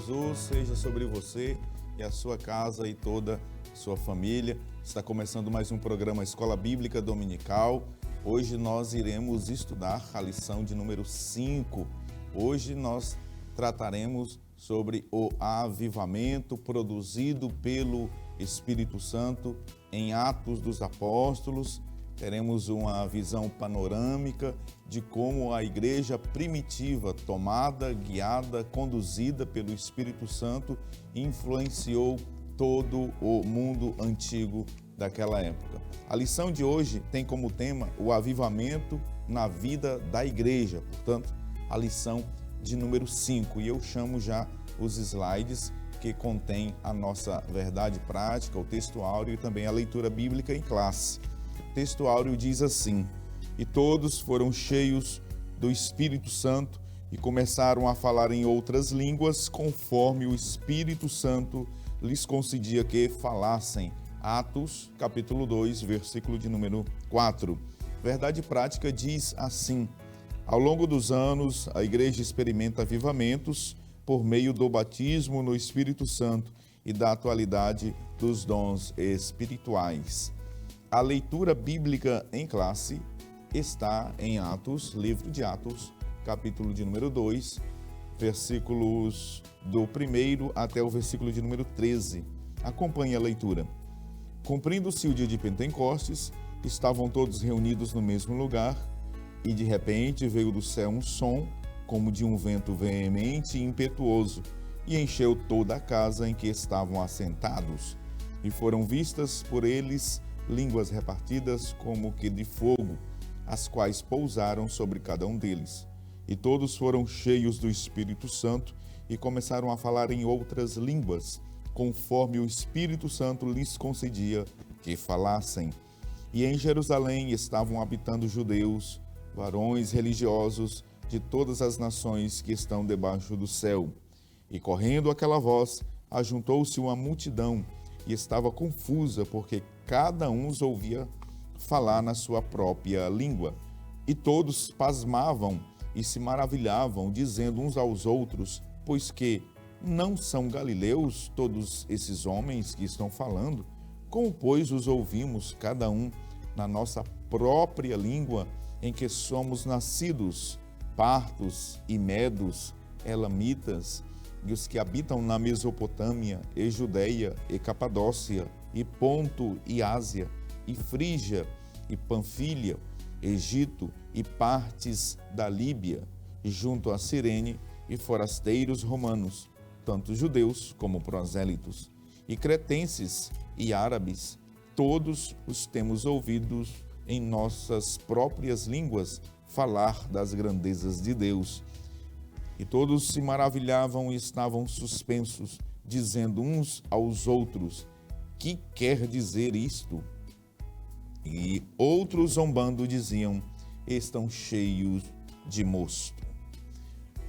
Jesus seja sobre você e a sua casa e toda a sua família. Está começando mais um programa Escola Bíblica Dominical. Hoje nós iremos estudar a lição de número 5. Hoje nós trataremos sobre o avivamento produzido pelo Espírito Santo em Atos dos Apóstolos. Teremos uma visão panorâmica de como a igreja primitiva, tomada, guiada, conduzida pelo Espírito Santo, influenciou todo o mundo antigo daquela época. A lição de hoje tem como tema o avivamento na vida da igreja, portanto, a lição de número 5. E eu chamo já os slides que contém a nossa verdade prática, o texto áureo e também a leitura bíblica em classe. O texto áureo diz assim: e todos foram cheios do Espírito Santo e começaram a falar em outras línguas, conforme o Espírito Santo lhes concedia que falassem. Atos, capítulo 2, versículo de número 4. Verdade prática diz assim: ao longo dos anos, a igreja experimenta avivamentos por meio do batismo no Espírito Santo e da atualidade dos dons espirituais. A leitura bíblica em classe está em Atos, livro de Atos, capítulo de número 2, versículos do 1º até o versículo de número 13. Acompanhe a leitura. Cumprindo-se o dia de Pentecostes, estavam todos reunidos no mesmo lugar, e de repente veio do céu um som, como de um vento veemente e impetuoso, e encheu toda a casa em que estavam assentados. E foram vistas por eles línguas repartidas como que de fogo, as quais pousaram sobre cada um deles. E todos foram cheios do Espírito Santo e começaram a falar em outras línguas, conforme o Espírito Santo lhes concedia que falassem. E em Jerusalém estavam habitando judeus, varões religiosos de todas as nações que estão debaixo do céu. E correndo aquela voz, ajuntou-se uma multidão e estava confusa, porque cada um os ouvia falar na sua própria língua. E todos pasmavam e se maravilhavam, dizendo uns aos outros: pois que não são galileus todos esses homens que estão falando? Como, pois, os ouvimos cada um na nossa própria língua em que somos nascidos? Partos e medos, elamitas, e os que habitam na Mesopotâmia, e Judeia, e Capadócia, e Ponto, e Ásia, e Frígia, e Panfilha, Egito, e partes da Líbia, junto a Cirene, e forasteiros romanos, tanto judeus como prosélitos, e cretenses e árabes, todos os temos ouvidos em nossas próprias línguas falar das grandezas de Deus. E todos se maravilhavam e estavam suspensos, dizendo uns aos outros: que quer dizer isto? E outros, zombando, diziam: estão cheios de mosto.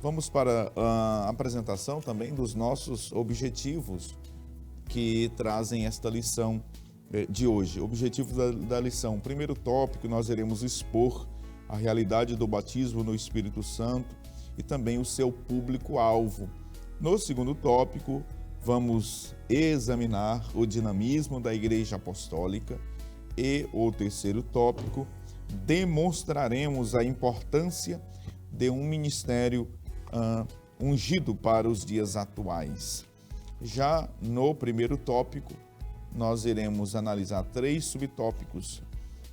Vamos para a apresentação também dos nossos objetivos que trazem esta lição de hoje. Objetivo da lição: primeiro tópico, nós iremos expor a realidade do batismo no Espírito Santo e também o seu público-alvo. No segundo tópico, vamos examinar o dinamismo da Igreja Apostólica. E o terceiro tópico, demonstraremos a importância de um ministério ungido para os dias atuais. Já no primeiro tópico, nós iremos analisar 3 subtópicos.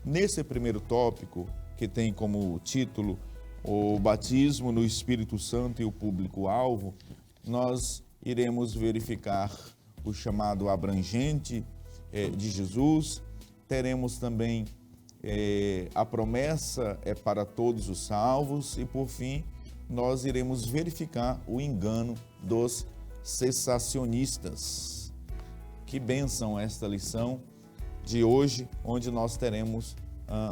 Nesse primeiro tópico, que tem como título o batismo no Espírito Santo e o público-alvo, nós iremos verificar o chamado abrangente de Jesus. Teremos também a promessa para todos os salvos e, por fim, nós iremos verificar o engano dos cessacionistas. Que bênção esta lição de hoje, onde nós teremos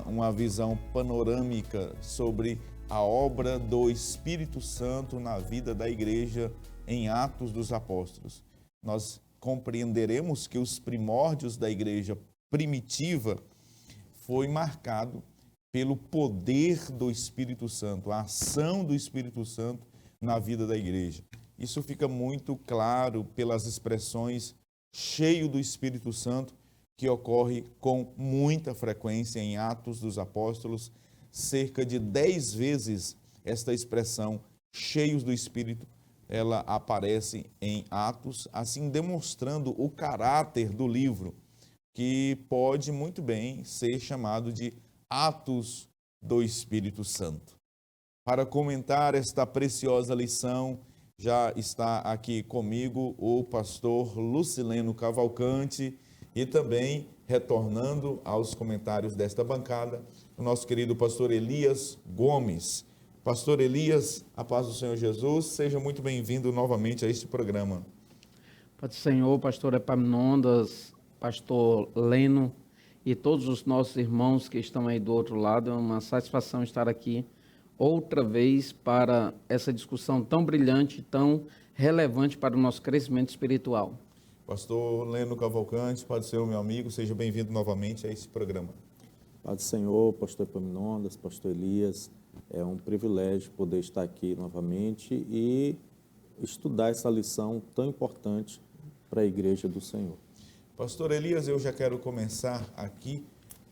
uma visão panorâmica sobre a obra do Espírito Santo na vida da igreja em Atos dos Apóstolos. Nós compreenderemos que os primórdios da igreja primitiva foi marcado pelo poder do Espírito Santo, a ação do Espírito Santo na vida da igreja. Isso fica muito claro pelas expressões cheio do Espírito Santo, que ocorre com muita frequência em Atos dos Apóstolos. Cerca de 10 vezes esta expressão cheios do Espírito, ela aparece em Atos, assim demonstrando o caráter do livro, que pode muito bem ser chamado de Atos do Espírito Santo. Para comentar esta preciosa lição, já está aqui comigo o pastor Lucileno Cavalcante e também, retornando aos comentários desta bancada, o nosso querido pastor Elias Gomes. Pastor Elias, a paz do Senhor Jesus, seja muito bem-vindo novamente a este programa. Paz do Senhor, pastor Epaminondas, pastor Leno e todos os nossos irmãos que estão aí do outro lado, é uma satisfação estar aqui outra vez para essa discussão tão brilhante, tão relevante para o nosso crescimento espiritual. Pastor Leno Cavalcante, Pai do Senhor, meu amigo, seja bem-vindo novamente a esse programa. Pai do Senhor, pastor Epaminondas, pastor Elias, é um privilégio poder estar aqui novamente e estudar essa lição tão importante para a Igreja do Senhor. Pastor Elias, eu já quero começar aqui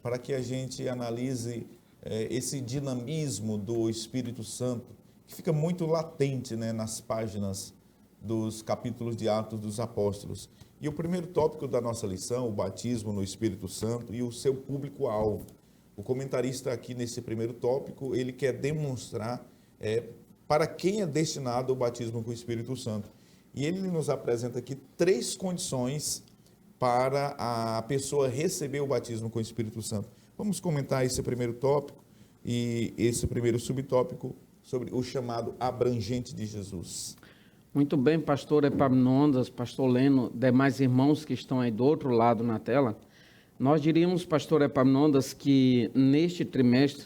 para que a gente analise esse dinamismo do Espírito Santo, que fica muito latente, né, nas páginas dos capítulos de Atos dos Apóstolos. E o primeiro tópico da nossa lição, o batismo no Espírito Santo e o seu público-alvo. O comentarista aqui nesse primeiro tópico, ele quer demonstrar para quem é destinado o batismo com o Espírito Santo. E ele nos apresenta aqui 3 condições para a pessoa receber o batismo com o Espírito Santo. Vamos comentar esse primeiro tópico e esse primeiro subtópico sobre o chamado abrangente de Jesus. Muito bem, pastor Epaminondas, pastor Leno, demais irmãos que estão aí do outro lado na tela. Nós diríamos, pastor Epaminondas, que neste trimestre,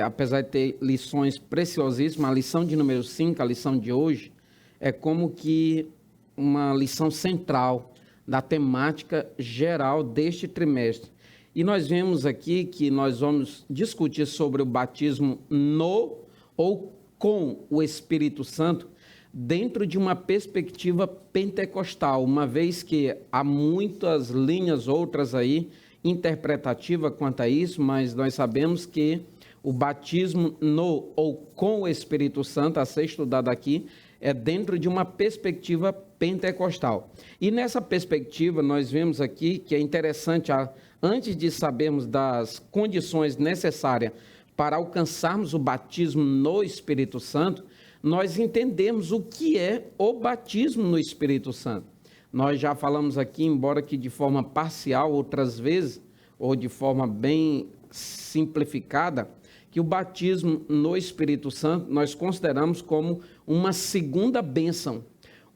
apesar de ter lições preciosíssimas, a lição de número 5, a lição de hoje, é como que uma lição central da temática geral deste trimestre. E nós vemos aqui que nós vamos discutir sobre o batismo no ou com o Espírito Santo dentro de uma perspectiva pentecostal, uma vez que há muitas linhas outras aí interpretativas quanto a isso, mas nós sabemos que o batismo no ou com o Espírito Santo, a ser estudado aqui, é dentro de uma perspectiva pentecostal. E nessa perspectiva nós vemos aqui que é interessante, antes de sabermos das condições necessárias para alcançarmos o batismo no Espírito Santo, nós entendemos o que é o batismo no Espírito Santo. Nós já falamos aqui, embora que de forma parcial, outras vezes, ou de forma bem simplificada, que o batismo no Espírito Santo nós consideramos como uma segunda bênção,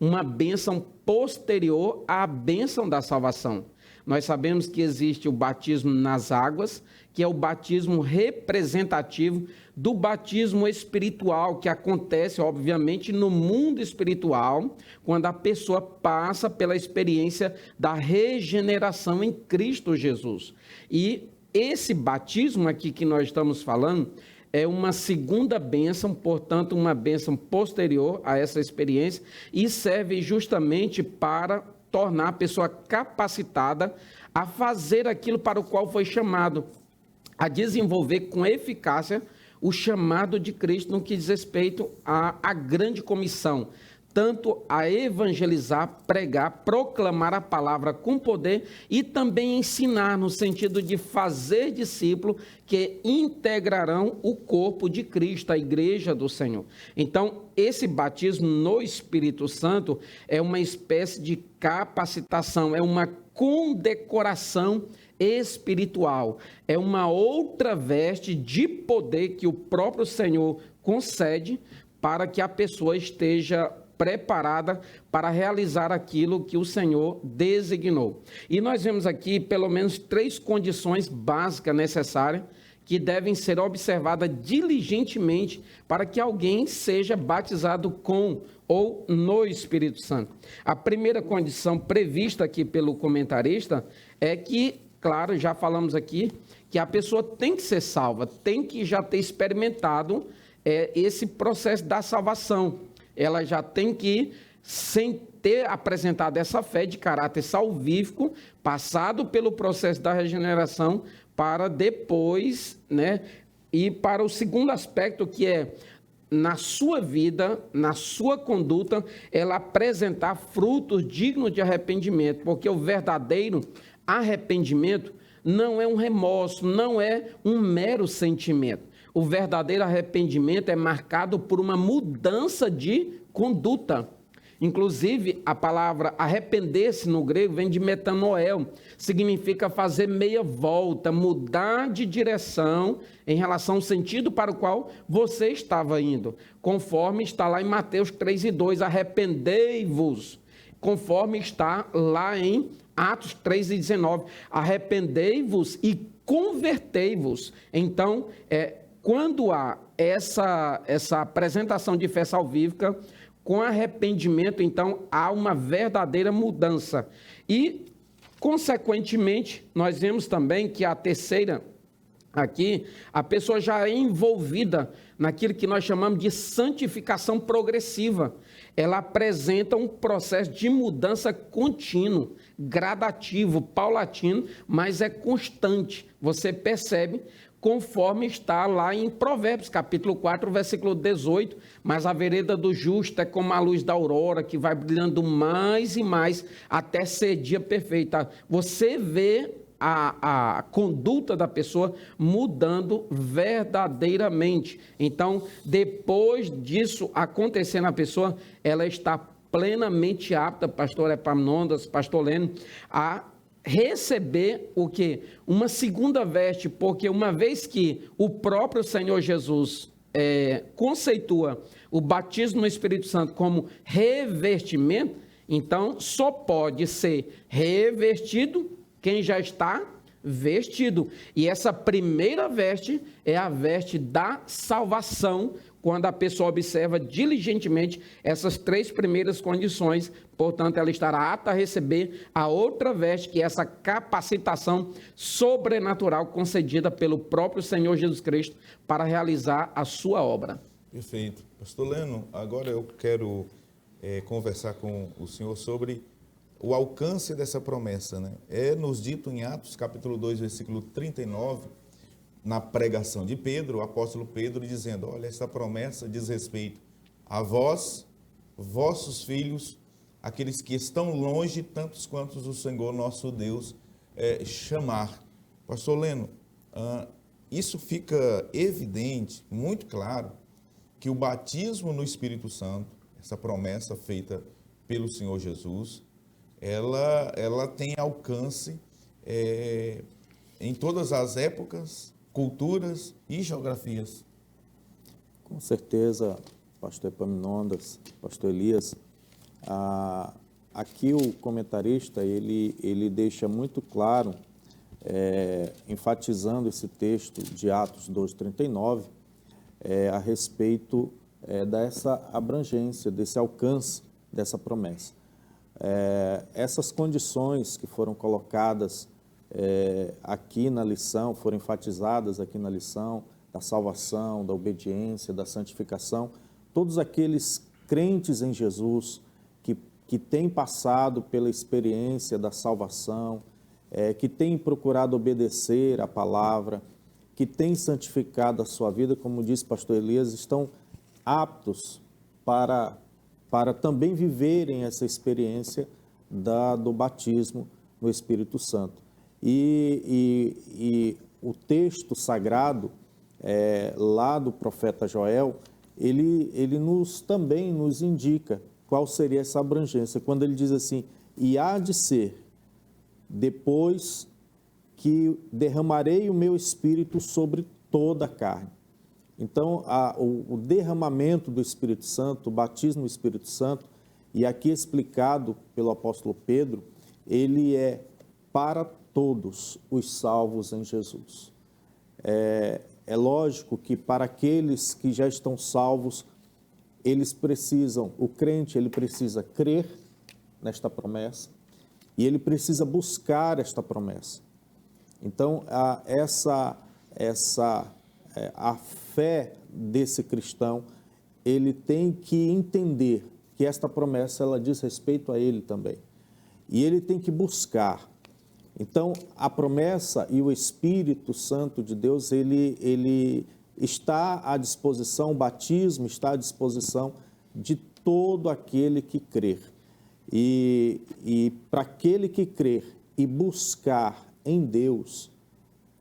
uma bênção posterior à bênção da salvação. Nós sabemos que existe o batismo nas águas, que é o batismo representativo do batismo espiritual, que acontece, obviamente, no mundo espiritual, quando a pessoa passa pela experiência da regeneração em Cristo Jesus. E esse batismo aqui que nós estamos falando é uma segunda bênção, portanto, uma bênção posterior a essa experiência e serve justamente para tornar a pessoa capacitada a fazer aquilo para o qual foi chamado, a desenvolver com eficácia o chamado de Cristo no que diz respeito à grande comissão, tanto a evangelizar, pregar, proclamar a palavra com poder e também ensinar no sentido de fazer discípulos que integrarão o corpo de Cristo, a igreja do Senhor. Então, esse batismo no Espírito Santo é uma espécie de capacitação, é uma condecoração espiritual, é uma outra veste de poder que o próprio Senhor concede para que a pessoa esteja preparada para realizar aquilo que o Senhor designou. E nós vemos aqui pelo menos 3 condições básicas necessárias que devem ser observadas diligentemente para que alguém seja batizado com ou no Espírito Santo. A primeira condição prevista aqui pelo comentarista é que, claro, já falamos aqui, que a pessoa tem que ser salva, tem que já ter experimentado esse processo da salvação. ela já tem que, sem ter apresentado essa fé de caráter salvífico, passado pelo processo da regeneração, para depois, né, ir para o segundo aspecto, que é, na sua vida, na sua conduta, ela apresentar frutos dignos de arrependimento, porque o verdadeiro arrependimento não é um remorso, não é um mero sentimento. O verdadeiro arrependimento é marcado por uma mudança de conduta. Inclusive, a palavra arrepender-se no grego vem de metanoel, significa fazer meia volta, mudar de direção em relação ao sentido para o qual você estava indo, conforme está lá em Mateus 3:2, arrependei-vos, conforme está lá em Atos 3:19, arrependei-vos e convertei-vos. Então, quando há essa apresentação de fé salvífica, com arrependimento, então, há uma verdadeira mudança. E, consequentemente, nós vemos também que a terceira, aqui, a pessoa já é envolvida naquilo que nós chamamos de santificação progressiva. Ela apresenta um processo de mudança contínuo, gradativo, paulatino, mas é constante. Você percebe, conforme está lá em Provérbios, capítulo 4, versículo 18, mas a vereda do justo é como a luz da aurora, que vai brilhando mais e mais, até ser dia perfeito. Você vê a conduta da pessoa mudando verdadeiramente. Então, depois disso acontecer na pessoa, ela está plenamente apta, pastor Epaminondas, pastor Leno, a receber o quê? Uma segunda veste, porque uma vez que o próprio Senhor Jesus conceitua o batismo no Espírito Santo como revestimento, então só pode ser revestido quem já está vestido. E essa primeira veste é a veste da salvação, quando a pessoa observa diligentemente essas três primeiras condições, portanto, ela estará apta a receber a outra veste, que é essa capacitação sobrenatural concedida pelo próprio Senhor Jesus Cristo para realizar a sua obra. Perfeito. Pastor Leno, agora eu quero conversar com o senhor sobre o alcance dessa promessa, né? É nos dito em Atos, capítulo 2, versículo 39, na pregação de Pedro, o apóstolo Pedro dizendo, olha, essa promessa diz respeito a vós, vossos filhos, aqueles que estão longe, tantos quantos o Senhor nosso Deus chamar. Pastor Leno, isso fica evidente, muito claro, que o batismo no Espírito Santo, essa promessa feita pelo Senhor Jesus, ela tem alcance em todas as épocas, culturas e geografias. Com certeza, pastor Epaminondas, pastor Elias, aqui o comentarista, ele deixa muito claro, enfatizando esse texto de Atos 2:39, a respeito dessa abrangência, desse alcance dessa promessa. Essas condições que foram colocadas aqui na lição, foram enfatizadas aqui na lição, da salvação, da obediência, da santificação, todos aqueles crentes em Jesus que têm passado pela experiência da salvação, que têm procurado obedecer a palavra, que têm santificado a sua vida, como disse pastor Elias, estão aptos para também viverem essa experiência do batismo no Espírito Santo. E o texto sagrado, lá do profeta Joel, ele também nos indica qual seria essa abrangência, quando ele diz assim, e há de ser, depois que derramarei o meu Espírito sobre toda a carne. Então, o derramamento do Espírito Santo, o batismo do Espírito Santo, e aqui explicado pelo apóstolo Pedro, ele é para todos os salvos em Jesus. É lógico que para aqueles que já estão salvos, eles precisam, o crente, ele precisa crer nesta promessa e ele precisa buscar esta promessa. Então, a fé desse cristão ele tem que entender que esta promessa ela diz respeito a ele também. E ele tem que buscar. Então, a promessa e o Espírito Santo de Deus, ele está à disposição, o batismo está à disposição de todo aquele que crer. E para aquele que crer e buscar em Deus,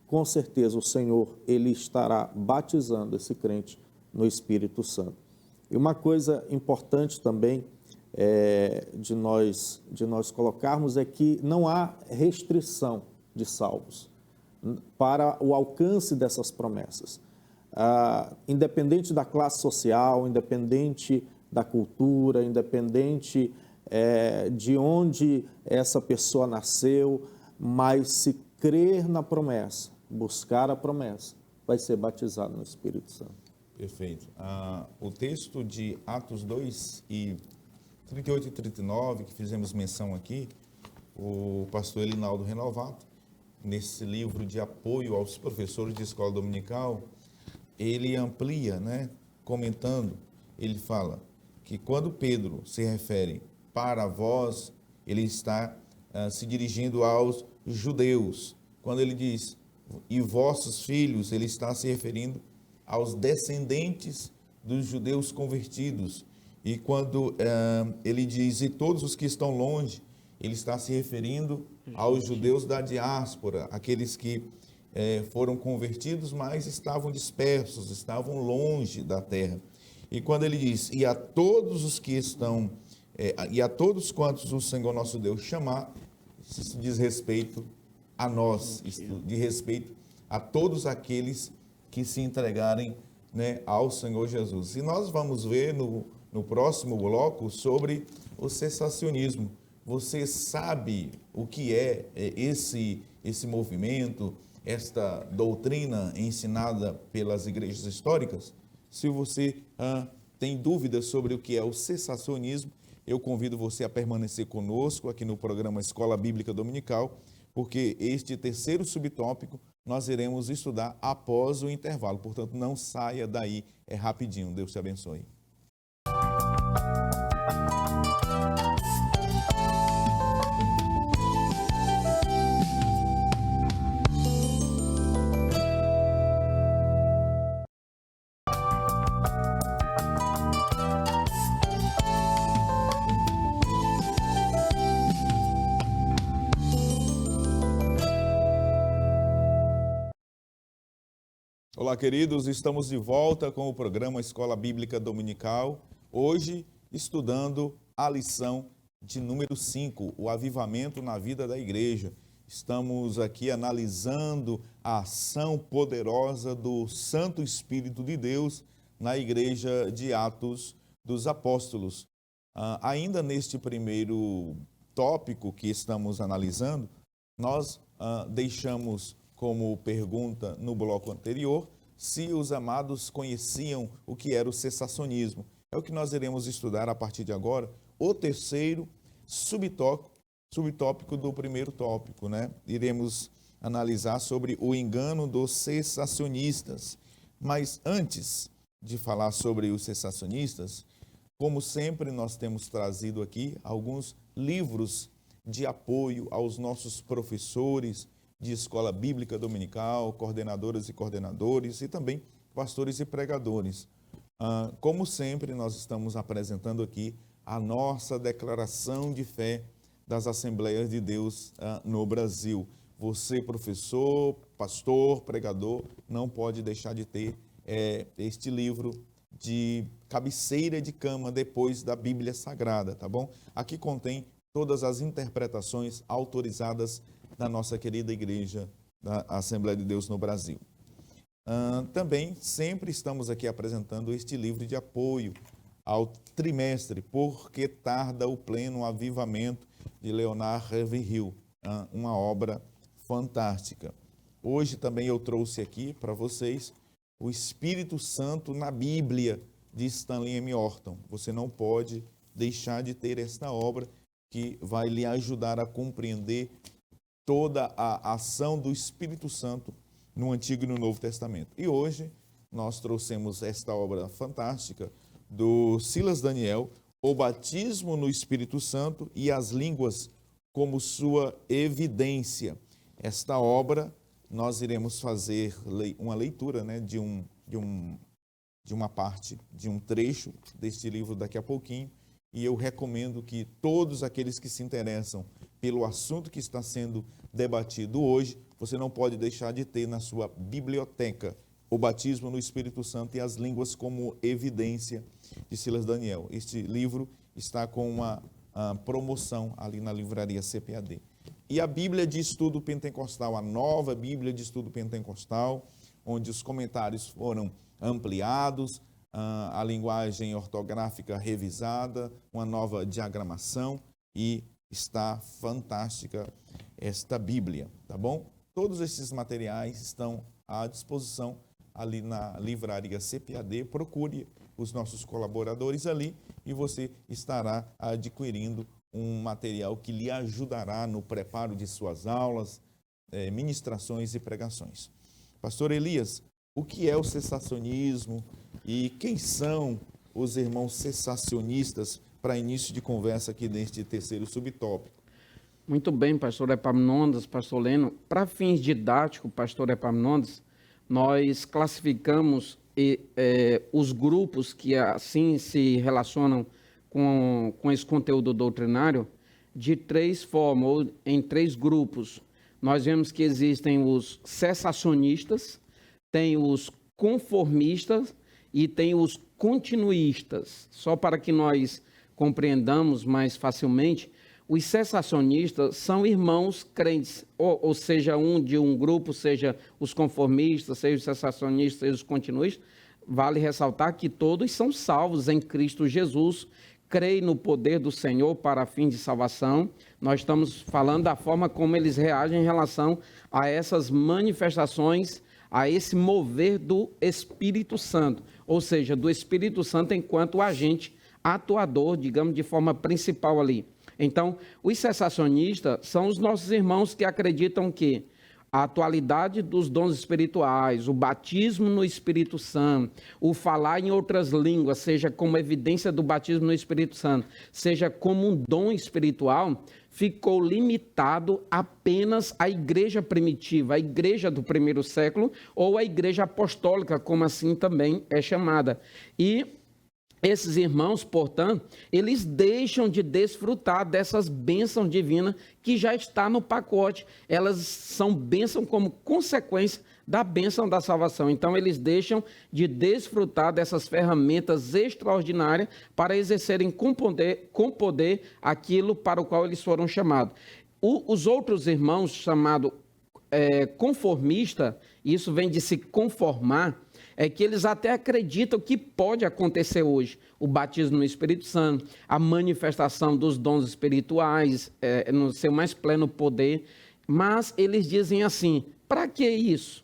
com certeza o Senhor, ele estará batizando esse crente no Espírito Santo. E uma coisa importante também de nós colocarmos é que não há restrição de salvos para o alcance dessas promessas. Independente da classe social, independente da cultura, independente de onde essa pessoa nasceu, mas se crer na promessa, buscar a promessa, vai ser batizado no Espírito Santo. Perfeito. O texto de Atos 2 e 38 e 39, que fizemos menção aqui, o pastor Elinaldo Renovato, nesse livro de apoio aos professores de escola dominical, ele amplia, comentando, ele fala que quando Pedro se refere para vós, ele está se dirigindo aos judeus. Quando ele diz, e vossos filhos, ele está se referindo aos descendentes dos judeus convertidos. E quando ele diz, e todos os que estão longe, ele está se referindo aos judeus da diáspora, aqueles que foram convertidos, mas estavam dispersos, estavam longe da terra. E quando ele diz, e a todos os que estão, e a todos quantos o Senhor nosso Deus chamar, isso diz respeito a nós, isso diz respeito a todos aqueles que se entregarem ao Senhor Jesus. E nós vamos ver no próximo bloco sobre o cessacionismo. Você sabe o que é esse movimento, esta doutrina ensinada pelas igrejas históricas? Se você tem dúvidas sobre o que é o cessacionismo, eu convido você a permanecer conosco aqui no programa Escola Bíblica Dominical, porque este terceiro subtópico nós iremos estudar após o intervalo. Portanto, não saia daí, é rapidinho. Deus te abençoe. Olá, queridos, estamos de volta com o programa Escola Bíblica Dominical, hoje estudando a lição de número 5, o avivamento na vida da igreja. Estamos aqui analisando a ação poderosa do Santo Espírito de Deus na igreja de Atos dos Apóstolos. Ainda neste primeiro tópico que estamos analisando, nós deixamos como pergunta no bloco anterior, se os amados conheciam o que era o cessacionismo. É o que nós iremos estudar a partir de agora, o terceiro subtópico do primeiro tópico, Iremos analisar sobre o engano dos cessacionistas. Mas antes de falar sobre os cessacionistas, como sempre nós temos trazido aqui alguns livros de apoio aos nossos professores de escola bíblica dominical, coordenadoras e coordenadores e também pastores e pregadores. Como sempre, nós estamos apresentando aqui a nossa declaração de fé das Assembleias de Deus no Brasil. Você, professor, pastor, pregador, não pode deixar de ter este livro de cabeceira de cama depois da Bíblia Sagrada, tá bom? Aqui contém todas as interpretações autorizadas da nossa querida igreja da Assembleia de Deus no Brasil. Também sempre estamos aqui apresentando este livro de apoio ao trimestre, Porque Tarda o Pleno Avivamento, de Leonard Ravenhill, uma obra fantástica. Hoje também eu trouxe aqui para vocês o Espírito Santo na Bíblia, de Stanley M. Orton. Você não pode deixar de ter esta obra que vai lhe ajudar a compreender toda a ação do Espírito Santo no Antigo e no Novo Testamento. E hoje nós trouxemos esta obra fantástica, do Silas Daniel, O Batismo no Espírito Santo e as Línguas como Sua Evidência. Esta obra, nós iremos fazer uma leitura, né, de uma parte, de um trecho deste livro daqui a pouquinho, e eu recomendo que todos aqueles que se interessam pelo assunto que está sendo debatido hoje, você não pode deixar de ter na sua biblioteca O Batismo no Espírito Santo e as Línguas como Evidência, de Silas Daniel. Este livro está com uma promoção ali na livraria CPAD. E a Bíblia de Estudo Pentecostal, a nova Bíblia de Estudo Pentecostal, onde os comentários foram ampliados, a linguagem ortográfica revisada, uma nova diagramação, e está fantástica esta Bíblia, tá bom? Todos esses materiais estão à disposição ali na livraria CPAD. Procure os nossos colaboradores ali e você estará adquirindo um material que lhe ajudará no preparo de suas aulas, ministrações e pregações. Pastor Elias, o que é o cessacionismo e quem são os irmãos cessacionistas, para início de conversa aqui neste terceiro subtópico? Muito bem, pastor Epaminondas, pastor Leno. Para fins didáticos, pastor Epaminondas, nós classificamos os grupos que assim se relacionam com esse conteúdo doutrinário de três formas, ou em três grupos. Nós vemos que existem os cessacionistas, tem os conformistas e tem os continuistas. Só para que nós compreendamos mais facilmente, os cessacionistas são irmãos crentes, ou seja, de um grupo, seja os conformistas, seja os cessacionistas, seja os continuistas. Vale ressaltar que todos são salvos em Cristo Jesus, creem no poder do Senhor para fim de salvação. Nós estamos falando da forma como eles reagem em relação a essas manifestações, a esse mover do Espírito Santo, ou seja, do Espírito Santo enquanto agente atuador, digamos, de forma principal ali. Então, os cessacionistas são os nossos irmãos que acreditam que a atualidade dos dons espirituais, o batismo no Espírito Santo, o falar em outras línguas, seja como evidência do batismo no Espírito Santo, seja como um dom espiritual, ficou limitado apenas à igreja primitiva, à igreja do primeiro século, ou à igreja apostólica, como assim também é chamada. E esses irmãos, portanto, eles deixam de desfrutar dessas bênçãos divinas que já está no pacote. Elas são bênçãos como consequência da bênção da salvação. Então, eles deixam de desfrutar dessas ferramentas extraordinárias para exercerem com poder aquilo para o qual eles foram chamados. Os outros irmãos, chamados conformista, isso vem de se conformar, é que eles até acreditam que pode acontecer hoje o batismo no Espírito Santo, a manifestação dos dons espirituais, no seu mais pleno poder, mas eles dizem assim, para que isso?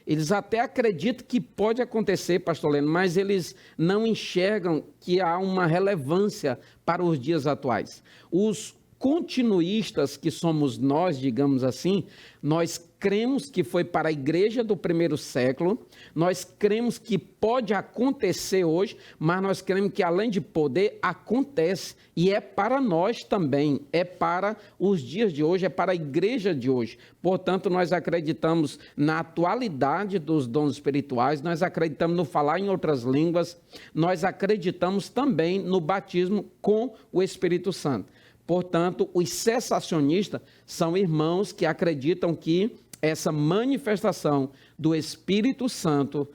Eles até acreditam que pode acontecer, pastor Leno, mas eles não enxergam que há uma relevância para os dias atuais. Os continuistas, que somos nós, digamos assim, nós cremos que foi para a igreja do primeiro século, nós cremos que pode acontecer hoje, mas nós cremos que além de poder, acontece, e é para nós também, é para os dias de hoje, é para a igreja de hoje. Portanto, nós acreditamos na atualidade dos dons espirituais, nós acreditamos no falar em outras línguas, nós acreditamos também no batismo com o Espírito Santo. Portanto, os cessacionistas são irmãos que acreditam que essa manifestação do Espírito Santo,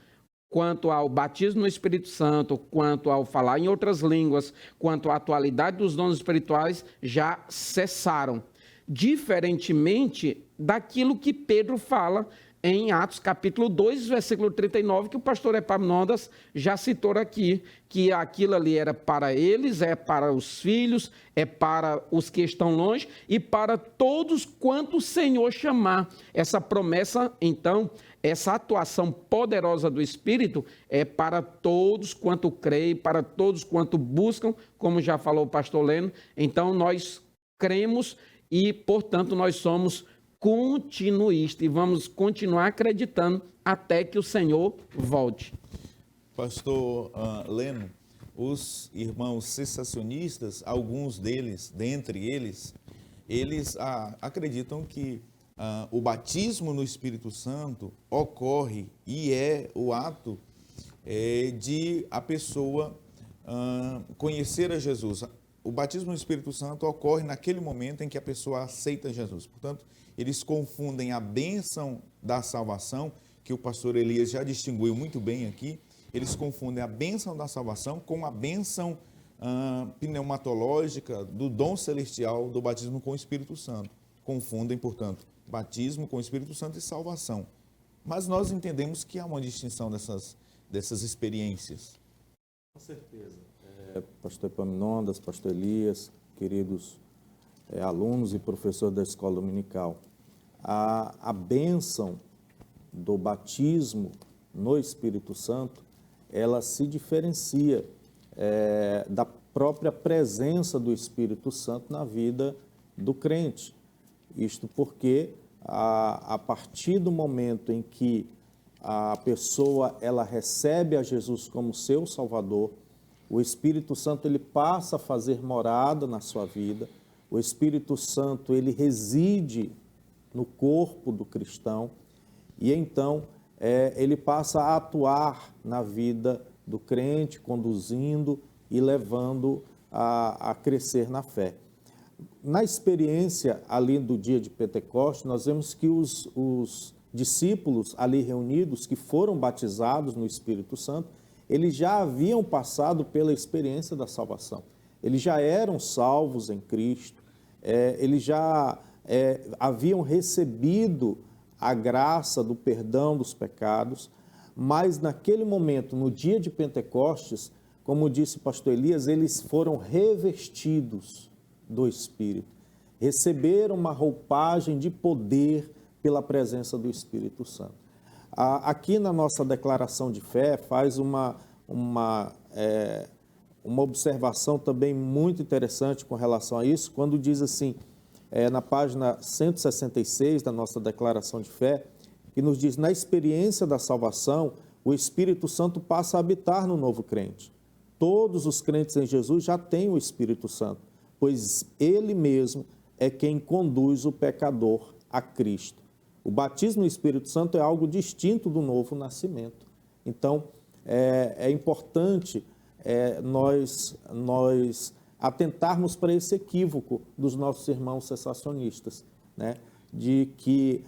quanto ao batismo no Espírito Santo, quanto ao falar em outras línguas, quanto à atualidade dos dons espirituais, já cessaram. Diferentemente daquilo que Pedro fala em Atos capítulo 2, versículo 39, que o pastor Epaminondas já citou aqui, que aquilo ali era para eles, é para os filhos, é para os que estão longe e para todos quanto o Senhor chamar. Essa promessa, então, essa atuação poderosa do Espírito é para todos quanto creem, para todos quanto buscam, como já falou o pastor Leno. Então, nós cremos e, portanto, nós somos continuista e vamos continuar acreditando até que o Senhor volte. Pastor Leno, os irmãos cessacionistas, alguns deles, dentre eles, eles acreditam que o batismo no Espírito Santo ocorre e é o ato de a pessoa conhecer a Jesus. O batismo no Espírito Santo ocorre naquele momento em que a pessoa aceita Jesus. Portanto, eles confundem a bênção da salvação, que o pastor Elias já distinguiu muito bem aqui, eles confundem a bênção da salvação com a bênção pneumatológica do dom celestial do batismo com o Espírito Santo. Confundem, portanto, batismo com o Espírito Santo e salvação. Mas nós entendemos que há uma distinção dessas experiências. Com certeza. Pastor Epaminondas, pastor Elias, queridos alunos e professores da escola dominical, a bênção do batismo no Espírito Santo, ela se diferencia da própria presença do Espírito Santo na vida do crente. Isto porque, a partir do momento em que a pessoa ela recebe a Jesus como seu Salvador, o Espírito Santo ele passa a fazer morada na sua vida, o Espírito Santo ele reside no corpo do cristão e então ele passa a atuar na vida do crente, conduzindo e levando a crescer na fé. Na experiência ali do dia de Pentecostes, nós vemos que os discípulos ali reunidos, que foram batizados no Espírito Santo, eles já haviam passado pela experiência da salvação. Eles já eram salvos em Cristo, eles já haviam recebido a graça do perdão dos pecados, mas naquele momento, no dia de Pentecostes, como disse o pastor Elias, eles foram revestidos do Espírito, receberam uma roupagem de poder pela presença do Espírito Santo. Aqui na nossa declaração de fé faz uma observação também muito interessante com relação a isso, quando diz assim, na página 166 da nossa declaração de fé, que nos diz, na experiência da salvação, o Espírito Santo passa a habitar no novo crente. Todos os crentes em Jesus já têm o Espírito Santo, pois Ele mesmo é quem conduz o pecador a Cristo. O batismo no Espírito Santo é algo distinto do novo nascimento. Então, é importante nós atentarmos para esse equívoco dos nossos irmãos cessacionistas, né? De que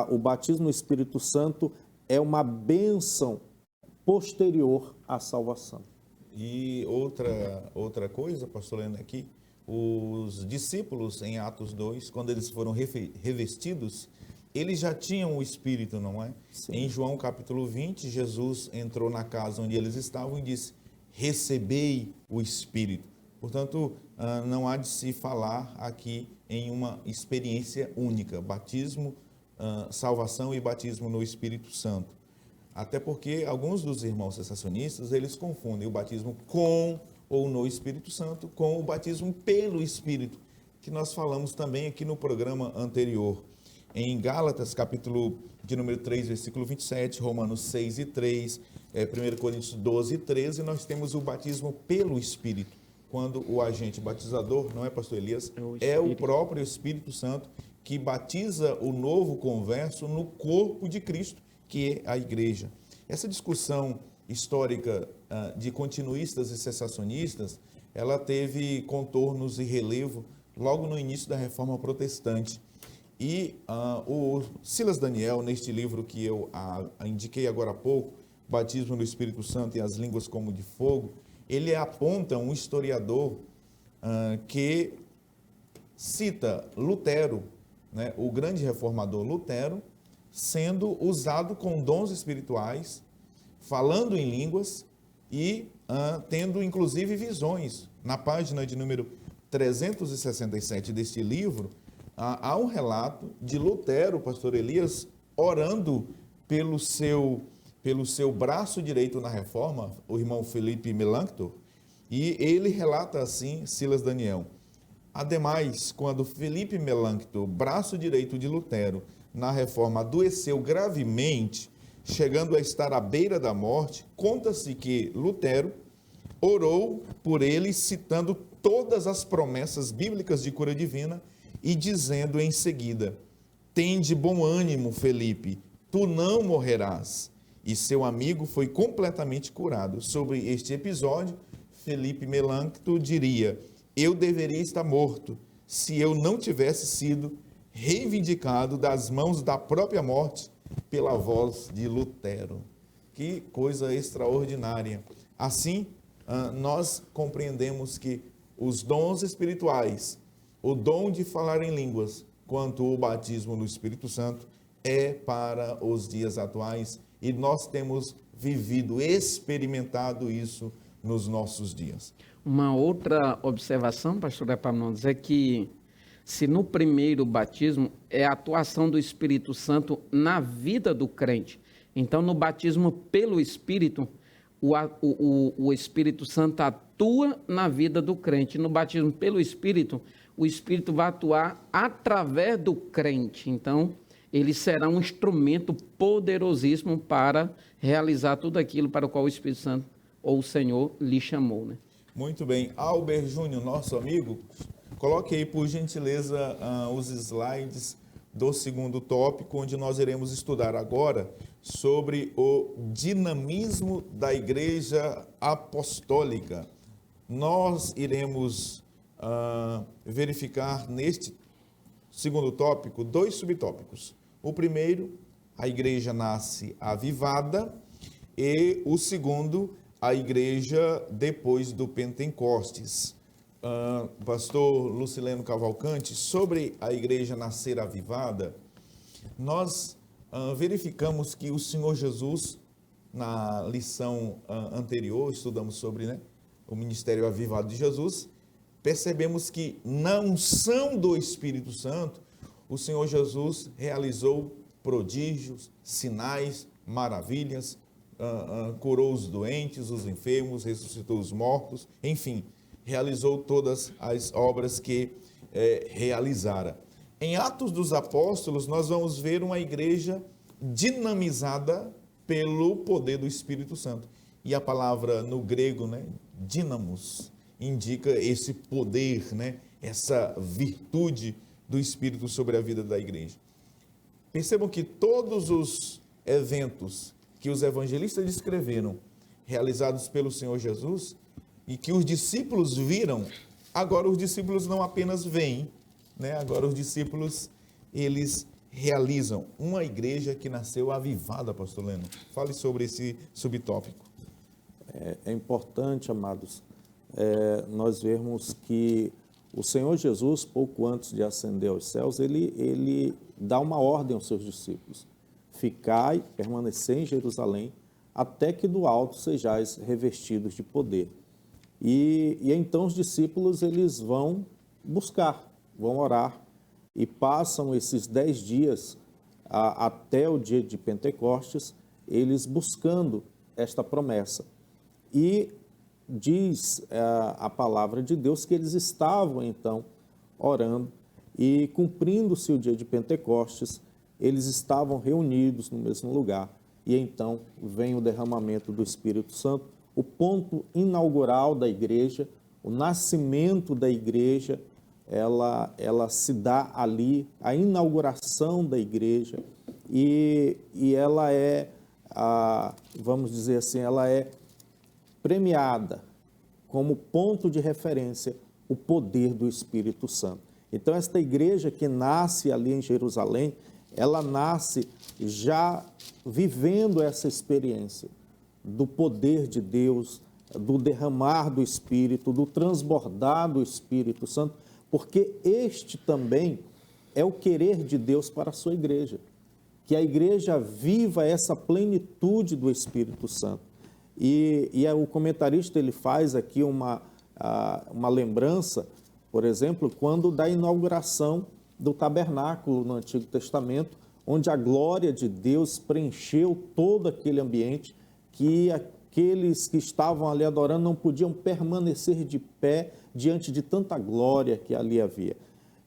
o batismo no Espírito Santo é uma bênção posterior à salvação. E outra coisa, pastor Leno, aqui, os discípulos em Atos 2, quando eles foram revestidos, eles já tinham o Espírito, não é? Sim. Em João capítulo 20, Jesus entrou na casa onde eles estavam e disse, recebei o Espírito. Portanto, não há de se falar aqui em uma experiência única, batismo, salvação e batismo no Espírito Santo. Até porque alguns dos irmãos cessacionistas, eles confundem o batismo com ou no Espírito Santo com o batismo pelo Espírito, que nós falamos também aqui no programa anterior. Em Gálatas, capítulo de número 3, versículo 27, Romanos 6 e 3, 1 Coríntios 12 e 13, nós temos o batismo pelo Espírito, quando o agente batizador, não é, pastor Elias, é o próprio Espírito Santo que batiza o novo converso no corpo de Cristo, que é a igreja. Essa discussão histórica de continuistas e cessacionistas, ela teve contornos e relevo logo no início da Reforma Protestante. E o Silas Daniel, neste livro que eu indiquei agora há pouco, Batismo no Espírito Santo e as Línguas como de Fogo, ele aponta um historiador que cita Lutero, né, o grande reformador Lutero, sendo usado com dons espirituais, falando em línguas e tendo inclusive visões. Na página de número 367 deste livro, há um relato de Lutero, pastor Elias, orando pelo seu braço direito na reforma, o irmão Felipe Melanchthon, e ele relata assim, Silas Daniel. Ademais, quando Felipe Melanchthon, braço direito de Lutero, na reforma adoeceu gravemente, chegando a estar à beira da morte, conta-se que Lutero orou por ele, citando todas as promessas bíblicas de cura divina e dizendo em seguida: tende bom ânimo, Felipe, tu não morrerás. E seu amigo foi completamente curado. Sobre este episódio, Felipe Melancto diria: eu deveria estar morto se eu não tivesse sido reivindicado das mãos da própria morte pela voz de Lutero. Que coisa extraordinária. Assim, nós compreendemos que os dons espirituais, o dom de falar em línguas, quanto o batismo no Espírito Santo, é para os dias atuais, e nós temos vivido, experimentado isso nos nossos dias. Uma outra observação, pastor Epaminondas, é que se no primeiro batismo é a atuação do Espírito Santo na vida do crente, então no batismo pelo Espírito, o Espírito Santo atua na vida do crente. No batismo pelo Espírito, o Espírito vai atuar através do crente. Então, ele será um instrumento poderosíssimo para realizar tudo aquilo para o qual o Espírito Santo ou o Senhor lhe chamou, né? Muito bem. Albert Júnior, nosso amigo, coloque aí, por gentileza, os slides do segundo tópico, onde nós iremos estudar agora sobre o dinamismo da Igreja Apostólica. Nós iremos verificar neste segundo tópico 2 subtópicos. O primeiro, a igreja nasce avivada, e o segundo, a igreja depois do Pentecostes. Pastor Lucileno Cavalcante, sobre a igreja nascer avivada, nós verificamos que o Senhor Jesus, na lição anterior, estudamos sobre o ministério avivado de Jesus, percebemos que na unção do Espírito Santo, o Senhor Jesus realizou prodígios, sinais, maravilhas, curou os doentes, os enfermos, ressuscitou os mortos, enfim, realizou todas as obras que realizara. Em Atos dos Apóstolos, nós vamos ver uma igreja dinamizada pelo poder do Espírito Santo. E a palavra no grego, dínamos, indica esse poder, essa virtude do Espírito sobre a vida da igreja. Percebam que todos os eventos que os evangelistas descreveram, realizados pelo Senhor Jesus, e que os discípulos viram, agora os discípulos não apenas veem, agora os discípulos, eles realizam. Uma igreja que nasceu avivada, pastor Leno. Fale sobre esse subtópico. É importante, amados, nós vermos que o Senhor Jesus, pouco antes de ascender aos céus, ele dá uma ordem aos seus discípulos: ficai, permanecei em Jerusalém, até que do alto sejais revestidos de poder. E então os discípulos, eles vão buscar, vão orar, e passam esses 10 dias até o dia de Pentecostes, eles buscando esta promessa. E diz a palavra de Deus que eles estavam, então, orando, e cumprindo-se o dia de Pentecostes, eles estavam reunidos no mesmo lugar. E então vem o derramamento do Espírito Santo, o ponto inaugural da igreja, o nascimento da igreja, ela se dá ali, a inauguração da igreja, e ela vamos dizer assim, ela é premiada como ponto de referência o poder do Espírito Santo. Então, esta igreja que nasce ali em Jerusalém, ela nasce já vivendo essa experiência do poder de Deus, do derramar do Espírito, do transbordar do Espírito Santo, porque este também é o querer de Deus para a sua igreja, que a igreja viva essa plenitude do Espírito Santo. E o comentarista, ele faz aqui uma lembrança, por exemplo, quando da inauguração do tabernáculo no Antigo Testamento, onde a glória de Deus preencheu todo aquele ambiente, que aqueles que estavam ali adorando não podiam permanecer de pé diante de tanta glória que ali havia.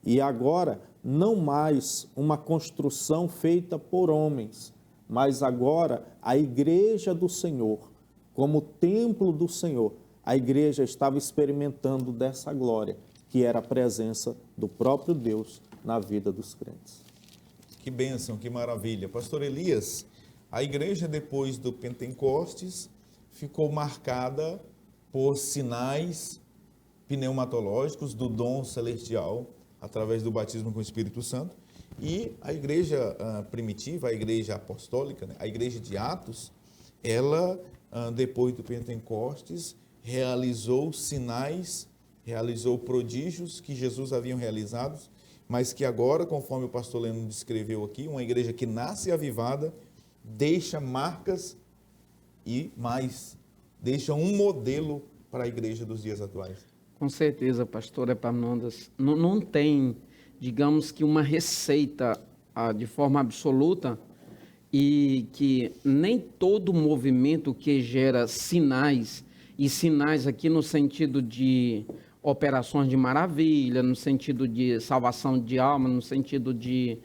E agora, não mais uma construção feita por homens, mas agora a igreja do Senhor, como templo do Senhor, a igreja estava experimentando dessa glória, que era a presença do próprio Deus na vida dos crentes. Que bênção, que maravilha. Pastor Elias, a igreja depois do Pentecostes ficou marcada por sinais pneumatológicos do dom celestial, através do batismo com o Espírito Santo. E a igreja primitiva, a igreja apostólica, né, a igreja de Atos, ela, depois do Pentecostes, realizou sinais, realizou prodígios que Jesus havia realizado, mas que agora, conforme o pastor Leno descreveu aqui, uma igreja que nasce avivada, deixa marcas e mais, deixa um modelo para a igreja dos dias atuais. Com certeza, pastor Epaminondas. Não tem, digamos que uma receita de forma absoluta, e que nem todo movimento que gera sinais, e sinais aqui no sentido de operações de maravilha, no sentido de salvação de alma, no sentido de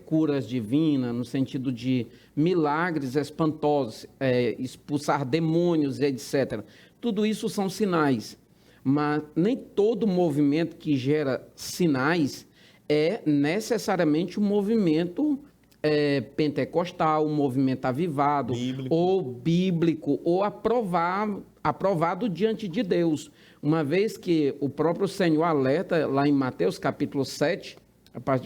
curas divinas, no sentido de milagres espantosos, expulsar demônios, etc. Tudo isso são sinais, mas nem todo movimento que gera sinais é necessariamente um movimento pentecostal, um movimento avivado, ou bíblico, ou aprovado diante de Deus. Uma vez que o próprio Senhor alerta lá em Mateus capítulo 7,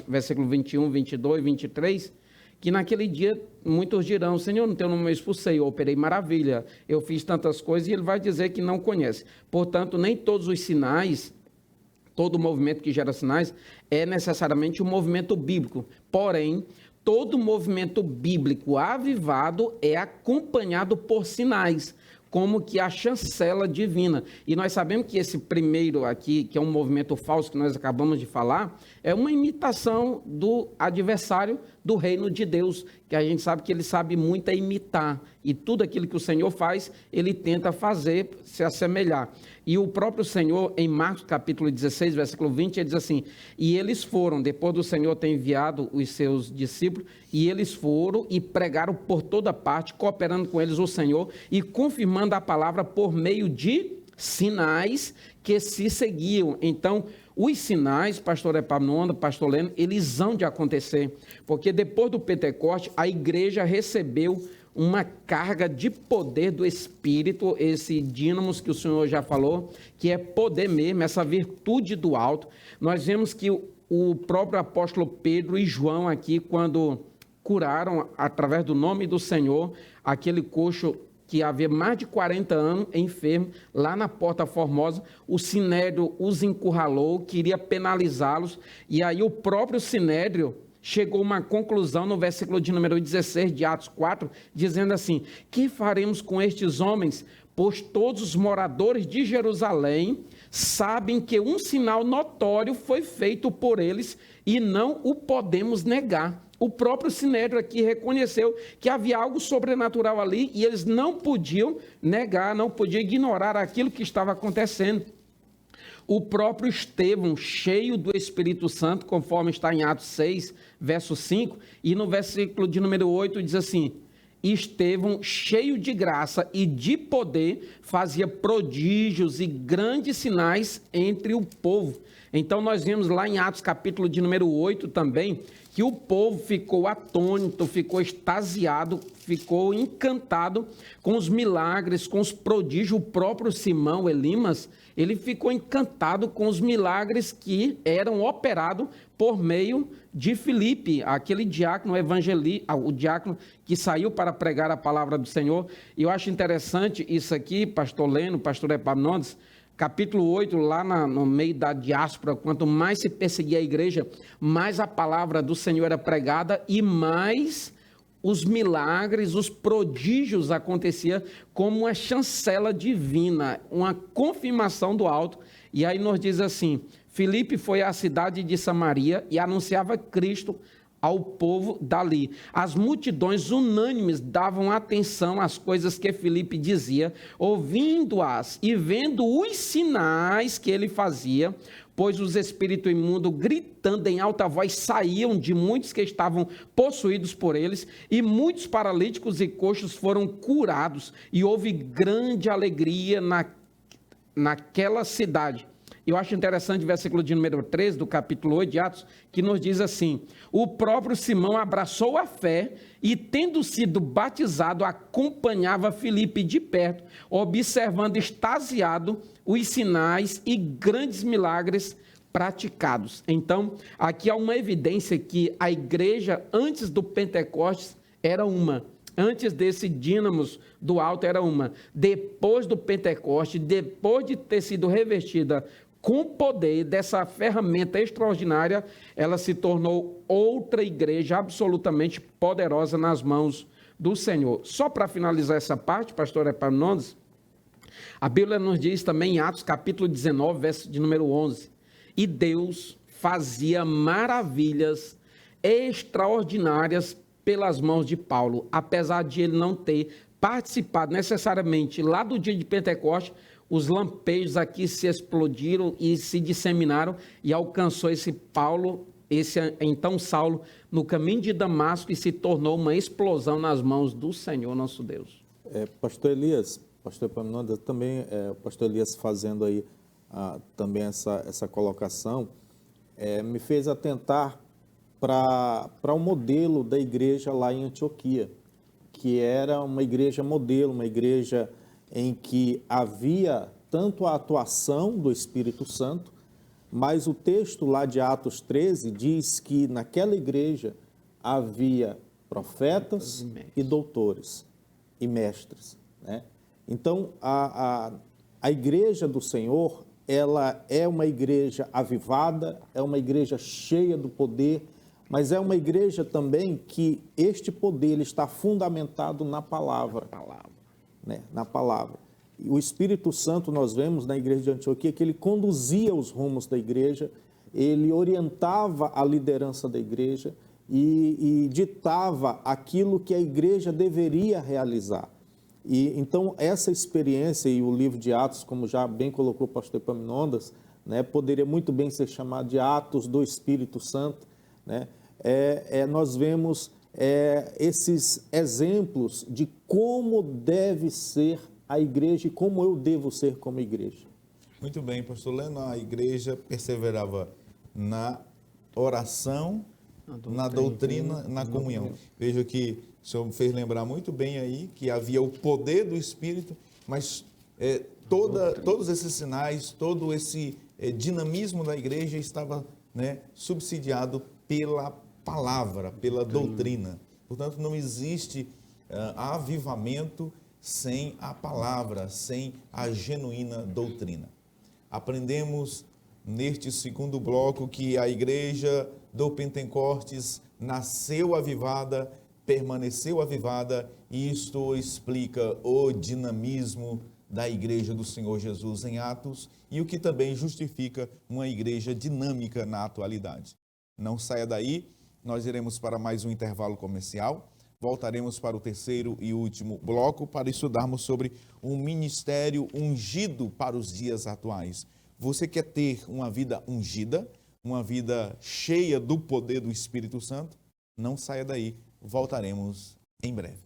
versículo 21, 22, 23, que naquele dia muitos dirão: Senhor, no teu nome eu expulsei, eu operei maravilha, eu fiz tantas coisas, e ele vai dizer que não conhece. Portanto, nem todos os sinais, todo movimento que gera sinais é necessariamente um movimento bíblico. Porém, todo movimento bíblico avivado é acompanhado por sinais, como que a chancela divina. E nós sabemos que esse primeiro aqui, que é um movimento falso que nós acabamos de falar, é uma imitação do adversário do reino de Deus, que a gente sabe que ele sabe muito imitar. E tudo aquilo que o Senhor faz, ele tenta fazer, se assemelhar. E o próprio Senhor, em Marcos capítulo 16, versículo 20, ele diz assim: e eles foram, depois do Senhor ter enviado os seus discípulos, e eles foram e pregaram por toda parte, cooperando com eles o Senhor e confirmando a palavra por meio de sinais que se seguiam. Então, os sinais, pastor Epaminondas, pastor Leno, eles hão de acontecer, porque depois do Pentecoste, a igreja recebeu uma carga de poder do Espírito, esse dínamos que o Senhor já falou, que é poder mesmo, essa virtude do alto. Nós vemos que o próprio apóstolo Pedro e João aqui, quando curaram, através do nome do Senhor, aquele coxo que havia mais de 40 anos enfermo, lá na Porta Formosa, o Sinédrio os encurralou, queria penalizá-los, e aí o próprio Sinédrio chegou a uma conclusão no versículo de número 16 de Atos 4, dizendo assim: que faremos com estes homens? Pois todos os moradores de Jerusalém sabem que um sinal notório foi feito por eles e não o podemos negar. O próprio Sinédrio aqui reconheceu que havia algo sobrenatural ali e eles não podiam negar, não podiam ignorar aquilo que estava acontecendo. O próprio Estevão, cheio do Espírito Santo, conforme está em Atos 6, verso 5, e no versículo de número 8 diz assim: Estevão, cheio de graça e de poder, fazia prodígios e grandes sinais entre o povo. Então nós vemos lá em Atos capítulo de número 8 também, que o povo ficou atônito, ficou extasiado, ficou encantado com os milagres, com os prodígios. O próprio Simão Elimas, ele ficou encantado com os milagres que eram operados por meio de Filipe, aquele diácono evangelista, o diácono que saiu para pregar a palavra do Senhor. E eu acho interessante isso aqui, pastor Leno, pastor Epaminondas, capítulo 8, lá no meio da diáspora, quanto mais se perseguia a igreja, mais a palavra do Senhor era pregada e mais os milagres, os prodígios aconteciam como uma chancela divina, uma confirmação do alto. E aí nos diz assim: Filipe foi à cidade de Samaria e anunciava Cristo ao povo dali. As multidões unânimes davam atenção às coisas que Filipe dizia, ouvindo-as e vendo os sinais que ele fazia, pois os espíritos imundos, gritando em alta voz, saíam de muitos que estavam possuídos por eles, e muitos paralíticos e coxos foram curados, e houve grande alegria naquela cidade. Eu acho interessante o versículo de número 13 do capítulo 8 de Atos, que nos diz assim: o próprio Simão abraçou a fé e, tendo sido batizado, acompanhava Filipe de perto, observando extasiado os sinais e grandes milagres praticados. Então, aqui há uma evidência que a igreja, antes do Pentecostes, era uma. Antes desse dínamos do alto, era uma. Depois do Pentecoste, depois de ter sido revestida com o poder dessa ferramenta extraordinária, ela se tornou outra igreja absolutamente poderosa nas mãos do Senhor. Só para finalizar essa parte, pastor Epaminondas, a Bíblia nos diz também em Atos capítulo 19, verso de número 11, e Deus fazia maravilhas extraordinárias pelas mãos de Paulo, apesar de ele não ter participado necessariamente lá do dia de Pentecostes. Os lampejos aqui se explodiram e se disseminaram e alcançou esse Paulo, esse então Saulo, no caminho de Damasco, e se tornou uma explosão nas mãos do Senhor nosso Deus. Pastor Elias, pastor Epaminondas, também o pastor Elias fazendo aí também essa colocação, me fez atentar para o modelo da igreja lá em Antioquia, que era uma igreja modelo, uma igreja em que havia tanto a atuação do Espírito Santo, mas o texto lá de Atos 13 diz que naquela igreja havia profetas e doutores e mestres, né? Então, a igreja do Senhor, ela é uma igreja avivada, é uma igreja cheia do poder, mas é uma igreja também que este poder ele está fundamentado na palavra. Né? Na palavra. E o Espírito Santo, nós vemos na igreja de Antioquia, que ele conduzia os rumos da igreja, ele orientava a liderança da igreja e ditava aquilo que a igreja deveria realizar. E então, essa experiência e o livro de Atos, como já bem colocou o pastor Epaminondas, né, poderia muito bem ser chamado de Atos do Espírito Santo, né? Nós vemos esses exemplos de como deve ser a igreja e como eu devo ser como igreja. Muito bem, pastor Leno, a igreja perseverava na oração, na doutrina, na comunhão. Veja que o senhor me fez lembrar muito bem aí que havia o poder do Espírito, mas todos esses sinais, todo esse dinamismo da igreja estava, né, subsidiado pela palavra, pela doutrina. Portanto, não existe avivamento sem a palavra, sem a genuína doutrina. Aprendemos neste segundo bloco que a igreja do Pentecostes nasceu avivada, permaneceu avivada, e isto explica o dinamismo da igreja do Senhor Jesus em Atos e o que também justifica uma igreja dinâmica na atualidade. Não saia daí, nós iremos para mais um intervalo comercial. Voltaremos para o terceiro e último bloco para estudarmos sobre um ministério ungido para os dias atuais. Você quer ter uma vida ungida, uma vida cheia do poder do Espírito Santo? Não saia daí, voltaremos em breve.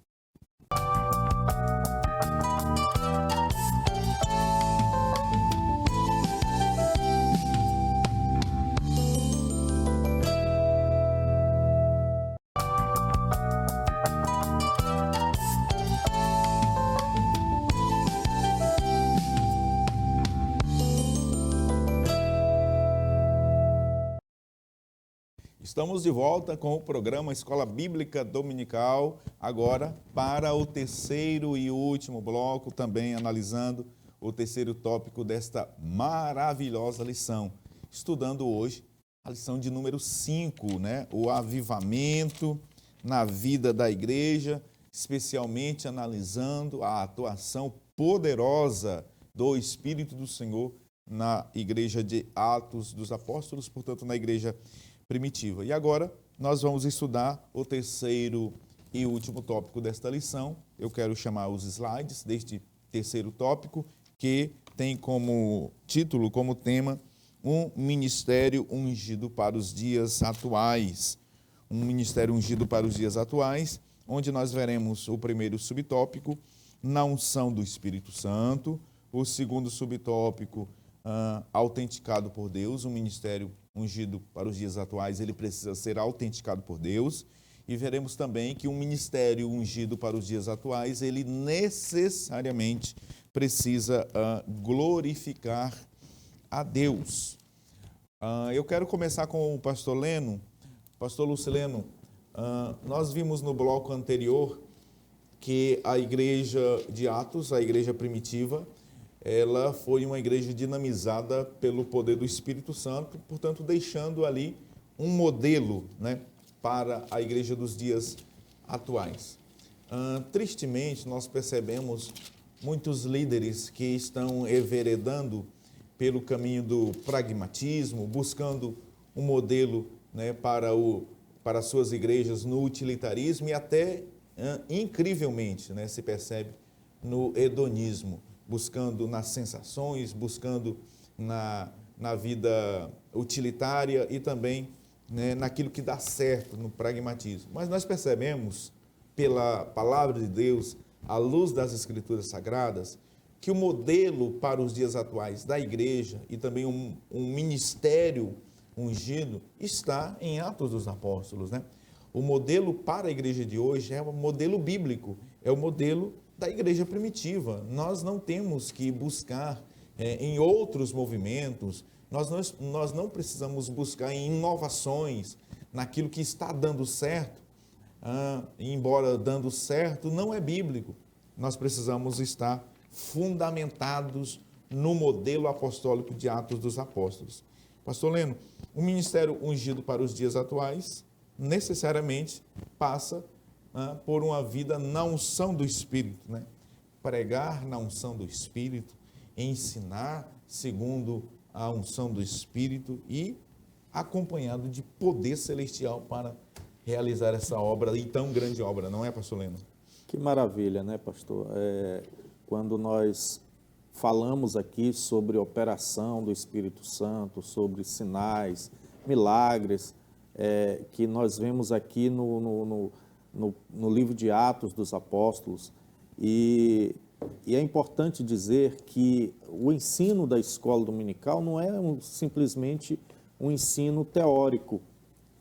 Estamos de volta com o programa Escola Bíblica Dominical, agora para o terceiro e último bloco, também analisando o terceiro tópico desta maravilhosa lição. Estudando hoje a lição de número 5, né? O avivamento na vida da igreja, especialmente analisando a atuação poderosa do Espírito do Senhor na igreja de Atos dos Apóstolos, portanto, na igreja primitiva. E agora nós vamos estudar o terceiro e último tópico desta lição. Eu quero chamar os slides deste terceiro tópico, que tem como título, como tema, um ministério ungido para os dias atuais. Um ministério ungido para os dias atuais, onde nós veremos o primeiro subtópico, na unção do Espírito Santo, O segundo subtópico, autenticado por Deus. O ministério ungido para os dias atuais, ele precisa ser autenticado por Deus. E veremos também que um ministério ungido para os dias atuais, ele necessariamente precisa glorificar a Deus. Eu quero começar com o pastor Leno. Pastor Lucileno, nós vimos no bloco anterior que a igreja de Atos, a igreja primitiva, ela foi uma igreja dinamizada pelo poder do Espírito Santo, portanto, deixando ali um modelo, né, para a igreja dos dias atuais. Tristemente, nós percebemos muitos líderes que estão enveredando pelo caminho do pragmatismo, buscando um modelo, né, para suas igrejas no utilitarismo e até, incrivelmente, né, se percebe no hedonismo, buscando nas sensações, buscando na vida utilitária e também, né, naquilo que dá certo, no pragmatismo. Mas nós percebemos, pela palavra de Deus, à luz das Escrituras Sagradas, que o modelo para os dias atuais da igreja e também um ministério ungido está em Atos dos Apóstolos, né? O modelo para a igreja de hoje é o modelo bíblico, é o modelo da igreja primitiva. Nós não temos que buscar em outros movimentos, nós não precisamos buscar em inovações, naquilo que está dando certo, embora dando certo, não é bíblico. Nós precisamos estar fundamentados no modelo apostólico de Atos dos Apóstolos. Pastor Leno, o ministério ungido para os dias atuais necessariamente passa por uma vida na unção do Espírito, né? Pregar na unção do Espírito, ensinar segundo a unção do Espírito e acompanhado de poder celestial para realizar essa obra, e tão grande obra, não é, pastor Leno? Que maravilha, né, pastor? Quando nós falamos aqui sobre operação do Espírito Santo, sobre sinais, milagres, que nós vemos aqui no livro de Atos dos Apóstolos, e é importante dizer que o ensino da escola dominical não é simplesmente um ensino teórico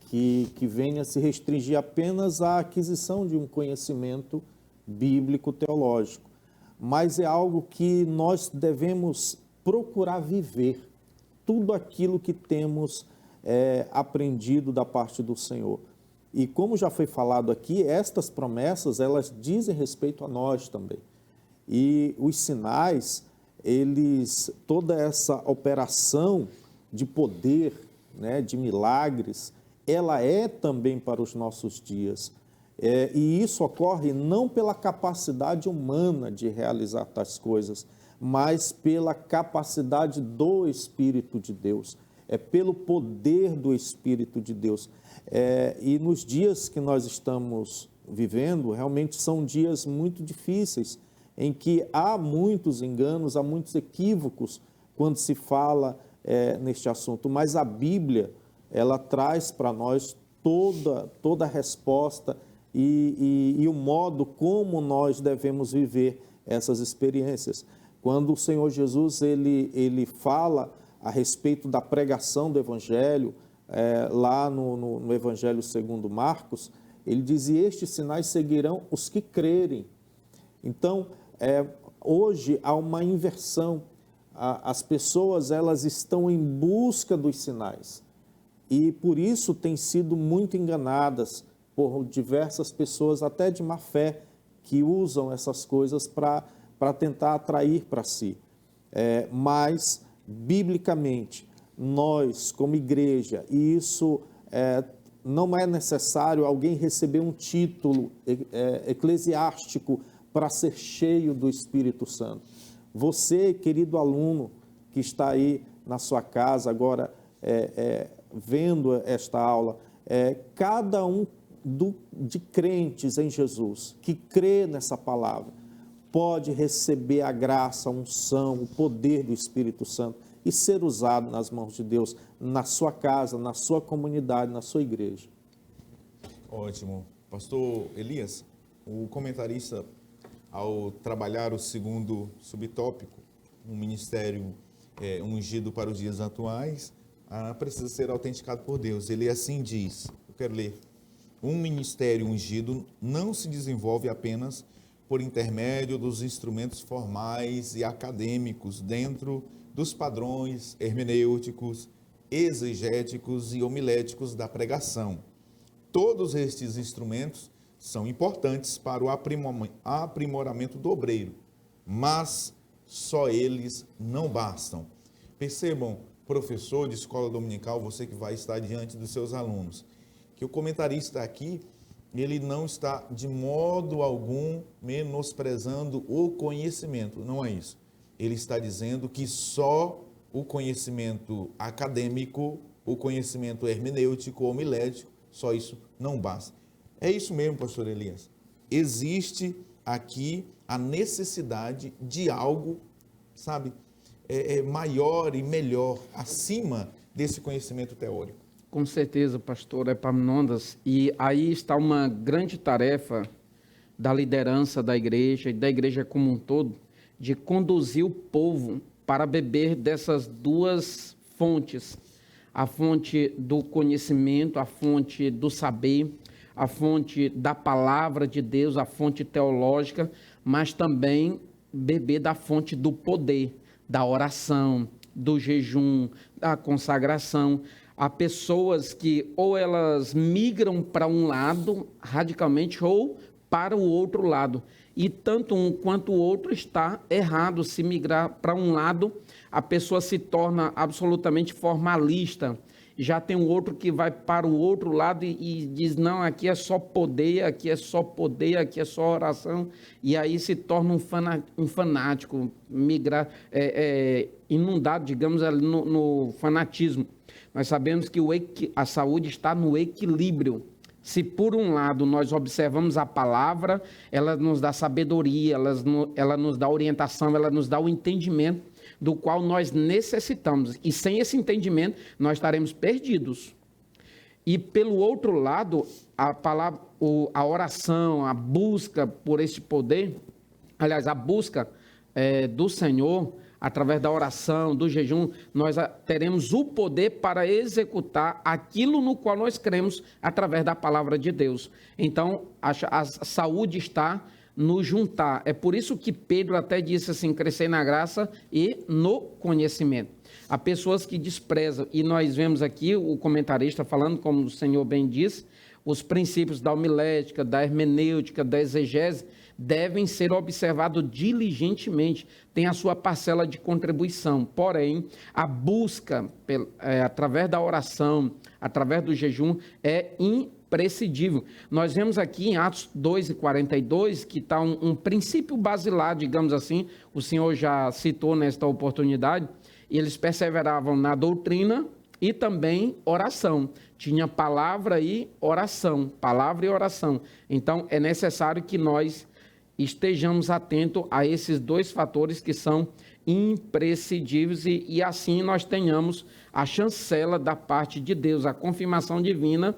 que venha se restringir apenas à aquisição de um conhecimento bíblico teológico, mas é algo que nós devemos procurar viver tudo aquilo que temos aprendido da parte do Senhor. E como já foi falado aqui, estas promessas, elas dizem respeito a nós também. E os sinais, toda essa operação de poder, né, de milagres, ela é também para os nossos dias. E isso ocorre não pela capacidade humana de realizar tais coisas, mas pela capacidade do Espírito de Deus, pelo poder do Espírito de Deus. E nos dias que nós estamos vivendo, realmente são dias muito difíceis, em que há muitos enganos, há muitos equívocos quando se fala neste assunto, mas a Bíblia, ela traz para nós toda a resposta e o modo como nós devemos viver essas experiências. Quando o Senhor Jesus ele fala a respeito da pregação do Evangelho, lá no Evangelho segundo Marcos, ele diz: e estes sinais seguirão os que crerem. Então, hoje há uma inversão. As pessoas, elas estão em busca dos sinais e por isso têm sido muito enganadas por diversas pessoas, até de má fé, que usam essas coisas para tentar atrair para si. Mas, biblicamente, nós, como igreja, e isso não é necessário alguém receber um título eclesiástico para ser cheio do Espírito Santo. Você, querido aluno, que está aí na sua casa agora vendo esta aula, cada um de crentes em Jesus, que crê nessa palavra, pode receber a graça, a unção, o poder do Espírito Santo e ser usado nas mãos de Deus, na sua casa, na sua comunidade, na sua igreja. Ótimo. Pastor Elias, o comentarista, ao trabalhar o segundo subtópico, um ministério ungido para os dias atuais, precisa ser autenticado por Deus. Ele assim diz, eu quero ler, um ministério ungido não se desenvolve apenas por intermédio dos instrumentos formais e acadêmicos dentro dos padrões hermenêuticos, exegéticos e homiléticos da pregação. Todos estes instrumentos são importantes para o aprimoramento do obreiro, mas só eles não bastam. Percebam, professor de escola dominical, você que vai estar diante dos seus alunos, que o comentarista aqui, ele não está de modo algum menosprezando o conhecimento, não é isso. Ele está dizendo que só o conhecimento acadêmico, o conhecimento hermenêutico, homilético, só isso não basta. É isso mesmo, pastor Elias. Existe aqui a necessidade de algo, sabe, maior e melhor, acima desse conhecimento teórico. Com certeza, pastor Epaminondas. E aí está uma grande tarefa da liderança da igreja e da igreja como um todo, de conduzir o povo para beber dessas duas fontes. A fonte do conhecimento, a fonte do saber, a fonte da palavra de Deus, a fonte teológica, mas também beber da fonte do poder, da oração, do jejum, da consagração. Há pessoas que ou elas migram para um lado radicalmente ou para o outro lado. E tanto um quanto o outro está errado. Se migrar para um lado, a pessoa se torna absolutamente formalista. Já tem um outro que vai para o outro lado e diz, não, aqui é só poder, aqui é só poder, aqui é só oração. E aí se torna um fanático, inundado, digamos, no fanatismo. Nós sabemos que a saúde está no equilíbrio. Se por um lado nós observamos a palavra, ela nos dá sabedoria, ela nos dá orientação, ela nos dá o entendimento do qual nós necessitamos. E sem esse entendimento, nós estaremos perdidos. E pelo outro lado, a palavra, a oração, a busca por esse poder, aliás, a busca do Senhor, através da oração, do jejum, nós teremos o poder para executar aquilo no qual nós cremos através da palavra de Deus. Então, a saúde está no juntar. É por isso que Pedro até disse assim, crescer na graça e no conhecimento. Há pessoas que desprezam, e nós vemos aqui o comentarista falando, como o Senhor bem disse, os princípios da homilética, da hermenêutica, da exegese, devem ser observados diligentemente, tem a sua parcela de contribuição. Porém, a busca através da oração, através do jejum, é imprescindível. Nós vemos aqui em Atos 2:42, que está um princípio basilar, digamos assim, o Senhor já citou nesta oportunidade, e eles perseveravam na doutrina e também oração. Tinha palavra e oração, palavra e oração. Então, é necessário que nós estejamos atentos a esses dois fatores que são imprescindíveis e assim nós tenhamos a chancela da parte de Deus, a confirmação divina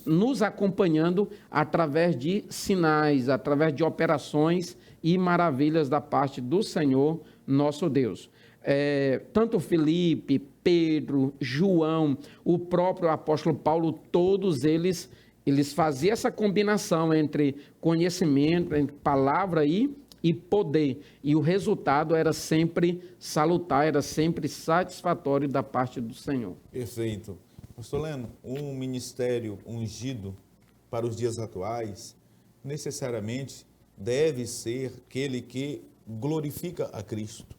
nos acompanhando através de sinais, através de operações e maravilhas da parte do Senhor, nosso Deus. Tanto Filipe, Pedro, João, o próprio apóstolo Paulo, todos eles faziam essa combinação entre conhecimento, entre palavra e poder. E o resultado era sempre salutar, era sempre satisfatório da parte do Senhor. Perfeito. Pastor Leno, um ministério ungido para os dias atuais, necessariamente deve ser aquele que glorifica a Cristo,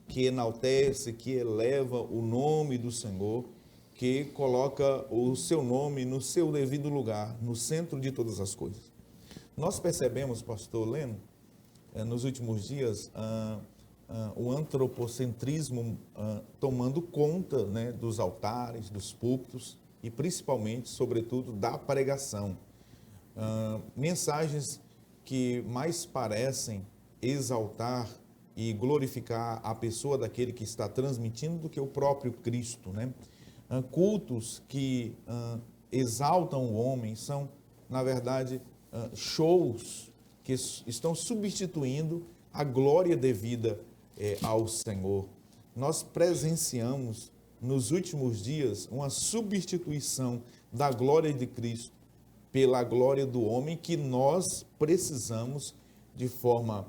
que enaltece, que eleva o nome do Senhor, que coloca o seu nome no seu devido lugar, no centro de todas as coisas. Nós percebemos, pastor Leno, nos últimos dias, o antropocentrismo tomando conta, né, dos altares, dos púlpitos e principalmente, sobretudo, da pregação. Mensagens que mais parecem exaltar e glorificar a pessoa daquele que está transmitindo do que o próprio Cristo, né? Cultos que exaltam o homem são, na verdade, shows que estão substituindo a glória devida ao Senhor. Nós presenciamos nos últimos dias uma substituição da glória de Cristo pela glória do homem, que nós precisamos, de forma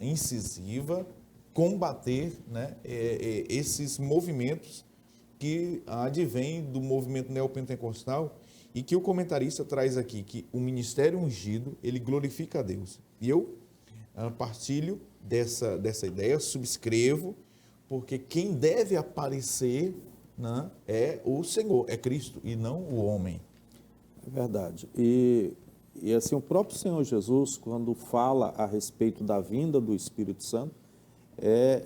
incisiva, combater, né, esses movimentos que advêm do movimento neopentecostal, e que o comentarista traz aqui, que o ministério ungido, ele glorifica a Deus. E eu partilho dessa ideia, subscrevo, porque quem deve aparecer, né, é o Senhor, é Cristo, e não o homem. É verdade. E assim, o próprio Senhor Jesus, quando fala a respeito da vinda do Espírito Santo,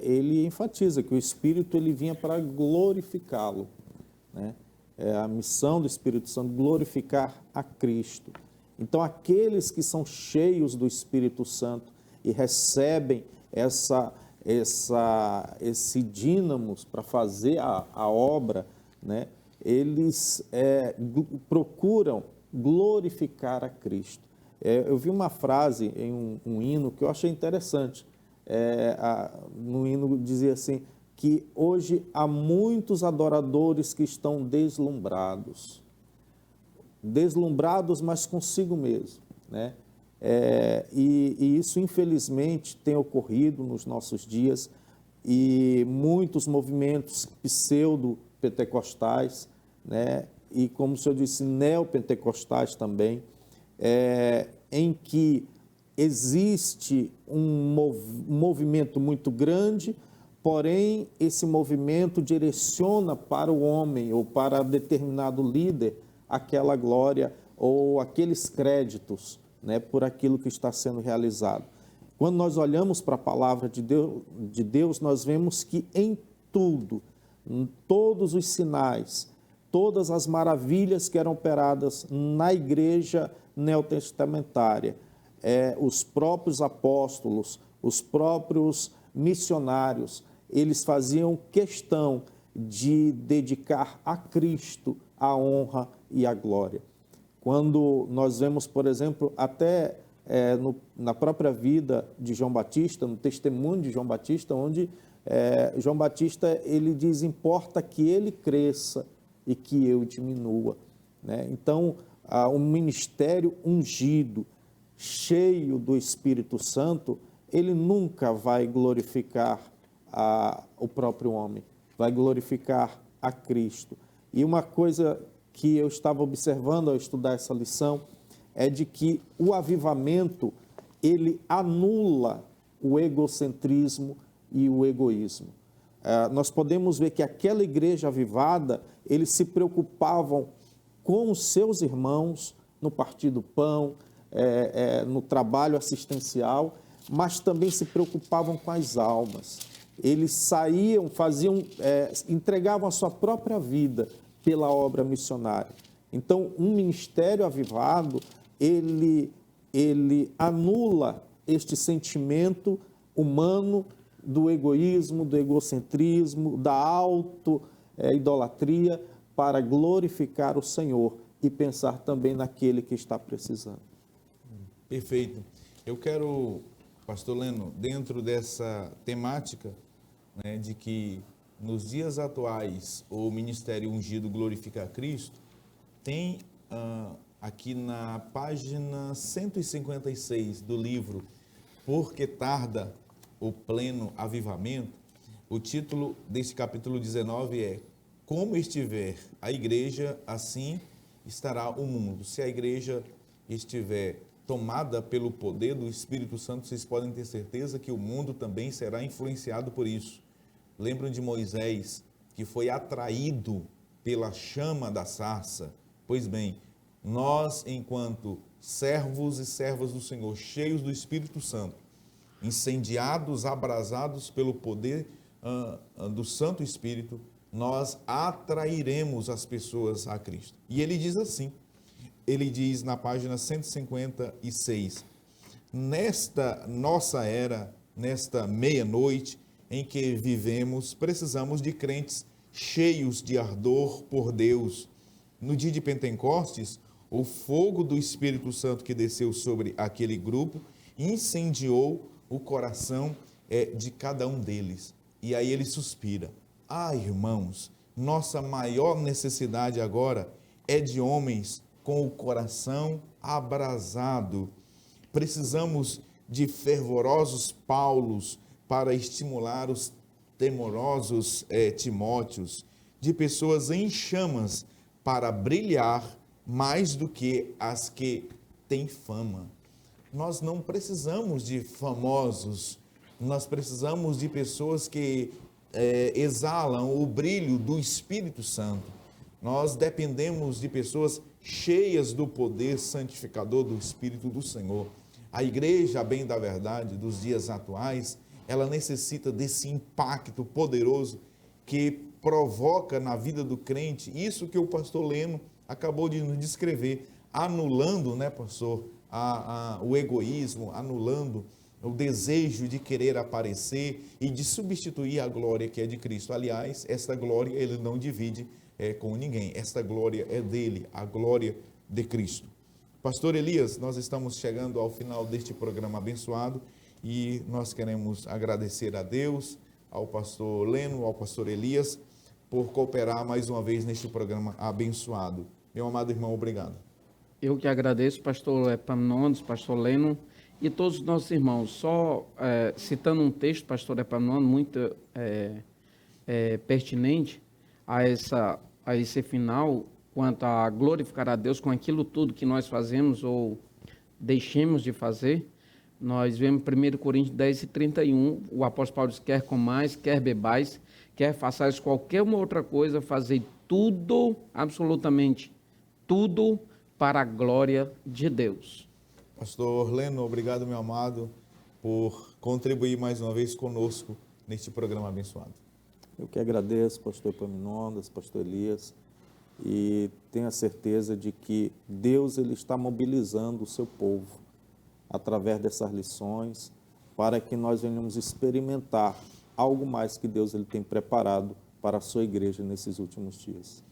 ele enfatiza que o Espírito ele vinha para glorificá-lo, né? É a missão do Espírito Santo, glorificar a Cristo. Então, aqueles que são cheios do Espírito Santo e recebem esse dínamo para fazer a obra, né? Eles procuram glorificar a Cristo. Eu vi uma frase em um hino que eu achei interessante. No hino dizia assim, que hoje há muitos adoradores que estão deslumbrados, mas consigo mesmo, né? E isso, infelizmente, tem ocorrido nos nossos dias, e muitos movimentos pseudo-pentecostais, né? E, como o senhor disse, neopentecostais também, em que existe um movimento muito grande, porém, esse movimento direciona para o homem ou para determinado líder aquela glória ou aqueles créditos, né, por aquilo que está sendo realizado. Quando nós olhamos para a palavra de Deus, nós vemos que em tudo, em todos os sinais, todas as maravilhas que eram operadas na igreja neotestamentária, os próprios apóstolos, os próprios missionários, eles faziam questão de dedicar a Cristo a honra e a glória. Quando nós vemos, por exemplo, até na própria vida de João Batista, no testemunho de João Batista, onde João Batista ele diz, importa que ele cresça e que eu diminua, né? Então, um ministério ungido, cheio do Espírito Santo, ele nunca vai glorificar o próprio homem, vai glorificar a Cristo. E uma coisa que eu estava observando ao estudar essa lição é de que o avivamento, ele anula o egocentrismo e o egoísmo. Nós podemos ver que aquela igreja avivada, eles se preocupavam com os seus irmãos no partir do pão, no trabalho assistencial, mas também se preocupavam com as almas. Eles saíam, entregavam a sua própria vida pela obra missionária. Então, um ministério avivado, ele anula este sentimento humano do egoísmo, do egocentrismo, da auto-idolatria, para glorificar o Senhor e pensar também naquele que está precisando. Perfeito. Eu quero, pastor Leno, dentro dessa temática, né, de que nos dias atuais o ministério ungido glorifica a Cristo, tem aqui na página 156 do livro Por que tarda o pleno avivamento, o título deste capítulo 19 é Como estiver a igreja, assim estará o mundo. Se a igreja estiver tomada pelo poder do Espírito Santo, vocês podem ter certeza que o mundo também será influenciado por isso. Lembram de Moisés, que foi atraído pela chama da sarça? Pois bem, nós, enquanto servos e servas do Senhor, cheios do Espírito Santo, incendiados, abrasados pelo poder do Santo Espírito, nós atrairemos as pessoas a Cristo. E ele diz assim, ele diz na página 156, nesta nossa era, nesta meia-noite em que vivemos, precisamos de crentes cheios de ardor por Deus. No dia de Pentecostes, o fogo do Espírito Santo que desceu sobre aquele grupo incendiou o coração de cada um deles. E aí ele suspira: ah, irmãos, nossa maior necessidade agora é de homens com o coração abrasado. Precisamos de fervorosos Paulos para estimular os temorosos Timóteos, de pessoas em chamas para brilhar mais do que as que têm fama. Nós não precisamos de famosos, nós precisamos de pessoas que exalam o brilho do Espírito Santo. Nós dependemos de pessoas cheias do poder santificador do Espírito do Senhor. A igreja, a bem da verdade, dos dias atuais, ela necessita desse impacto poderoso que provoca na vida do crente isso que o pastor Leno acabou de nos descrever, anulando, né, pastor, o egoísmo, anulando o desejo de querer aparecer e de substituir a glória que é de Cristo. Aliás, esta glória ele não divide com ninguém, esta glória é dele, a glória de Cristo. Pastor Elias, nós estamos chegando ao final deste programa abençoado e nós queremos agradecer a Deus, ao pastor Leno, ao pastor Elias, por cooperar mais uma vez neste programa abençoado. Meu amado irmão, obrigado. Eu que agradeço, pastor Epaminondas, pastor Leno e todos os nossos irmãos. Só citando um texto, pastor Epaminondas, muito pertinente a esse final, quanto a glorificar a Deus com aquilo tudo que nós fazemos ou deixemos de fazer. Nós vemos 1 Coríntios 10:31, o apóstolo Paulo diz: quer comais, quer bebais, quer façais qualquer uma outra coisa, fazei tudo, absolutamente tudo, para a glória de Deus. Pastor Leno, obrigado, meu amado, por contribuir mais uma vez conosco neste programa abençoado. Eu que agradeço, pastor Epaminondas, pastor Elias, e tenho a certeza de que Deus ele está mobilizando o seu povo através dessas lições para que nós venhamos experimentar algo mais que Deus ele tem preparado para a sua igreja nesses últimos dias.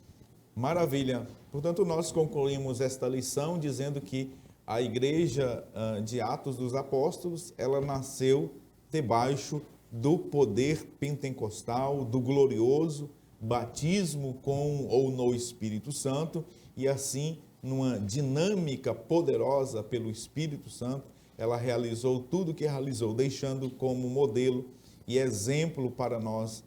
Maravilha! Portanto, nós concluímos esta lição dizendo que a igreja de Atos dos Apóstolos, ela nasceu debaixo do poder pentecostal, do glorioso batismo com ou no Espírito Santo, e assim, numa dinâmica poderosa pelo Espírito Santo, ela realizou tudo o que realizou, deixando como modelo e exemplo para nós,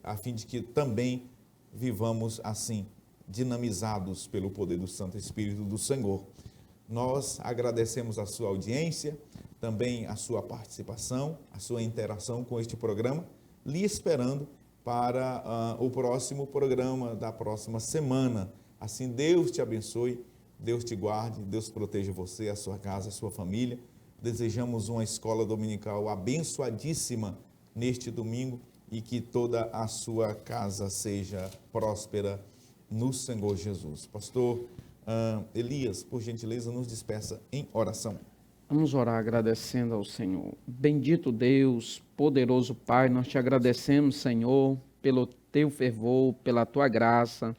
a fim de que também vivamos assim, dinamizados pelo poder do Santo Espírito do Senhor. Nós agradecemos a sua audiência, também a sua participação, a sua interação com este programa, lhe esperando para o próximo programa da próxima semana. Assim, Deus te abençoe, Deus te guarde, Deus proteja você, a sua casa, a sua família. Desejamos uma escola dominical abençoadíssima neste domingo e que toda a sua casa seja próspera no Senhor Jesus. Pastor Elias, por gentileza, nos despeça em oração. Vamos orar agradecendo ao Senhor. Bendito Deus, poderoso Pai, nós te agradecemos, Senhor, pelo teu fervor, pela tua graça,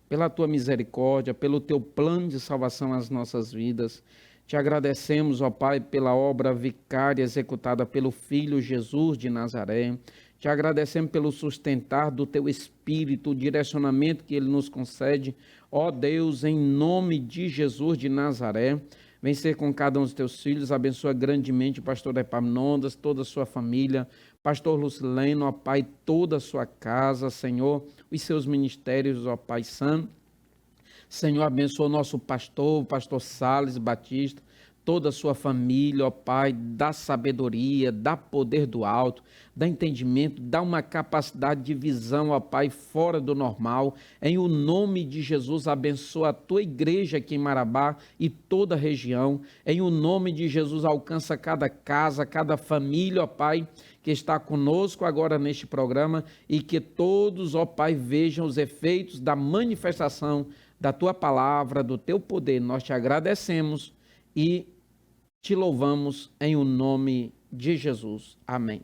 pela tua misericórdia, pelo teu plano de salvação às nossas vidas. Te agradecemos, ó Pai, pela obra vicária executada pelo Filho Jesus de Nazaré. Te agradecemos pelo sustentar do teu Espírito, o direcionamento que ele nos concede. Ó Deus, em nome de Jesus de Nazaré, vem ser com cada um dos teus filhos, abençoa grandemente o pastor Epaminondas, toda a sua família, pastor Lucileno, ó Pai, toda a sua casa, Senhor, os seus ministérios, ó Pai Santo. Senhor, abençoa o nosso pastor, o pastor Salles Batista, toda a sua família, ó Pai, dá sabedoria, dá poder do alto, dá entendimento, dá uma capacidade de visão, ó Pai, fora do normal. Em o nome de Jesus, abençoa a tua igreja aqui em Marabá e toda a região. Em o nome de Jesus, alcança cada casa, cada família, ó Pai, que está conosco agora neste programa e que todos, ó Pai, vejam os efeitos da manifestação da tua palavra, do teu poder. Nós te agradecemos e te louvamos em o nome de Jesus. Amém.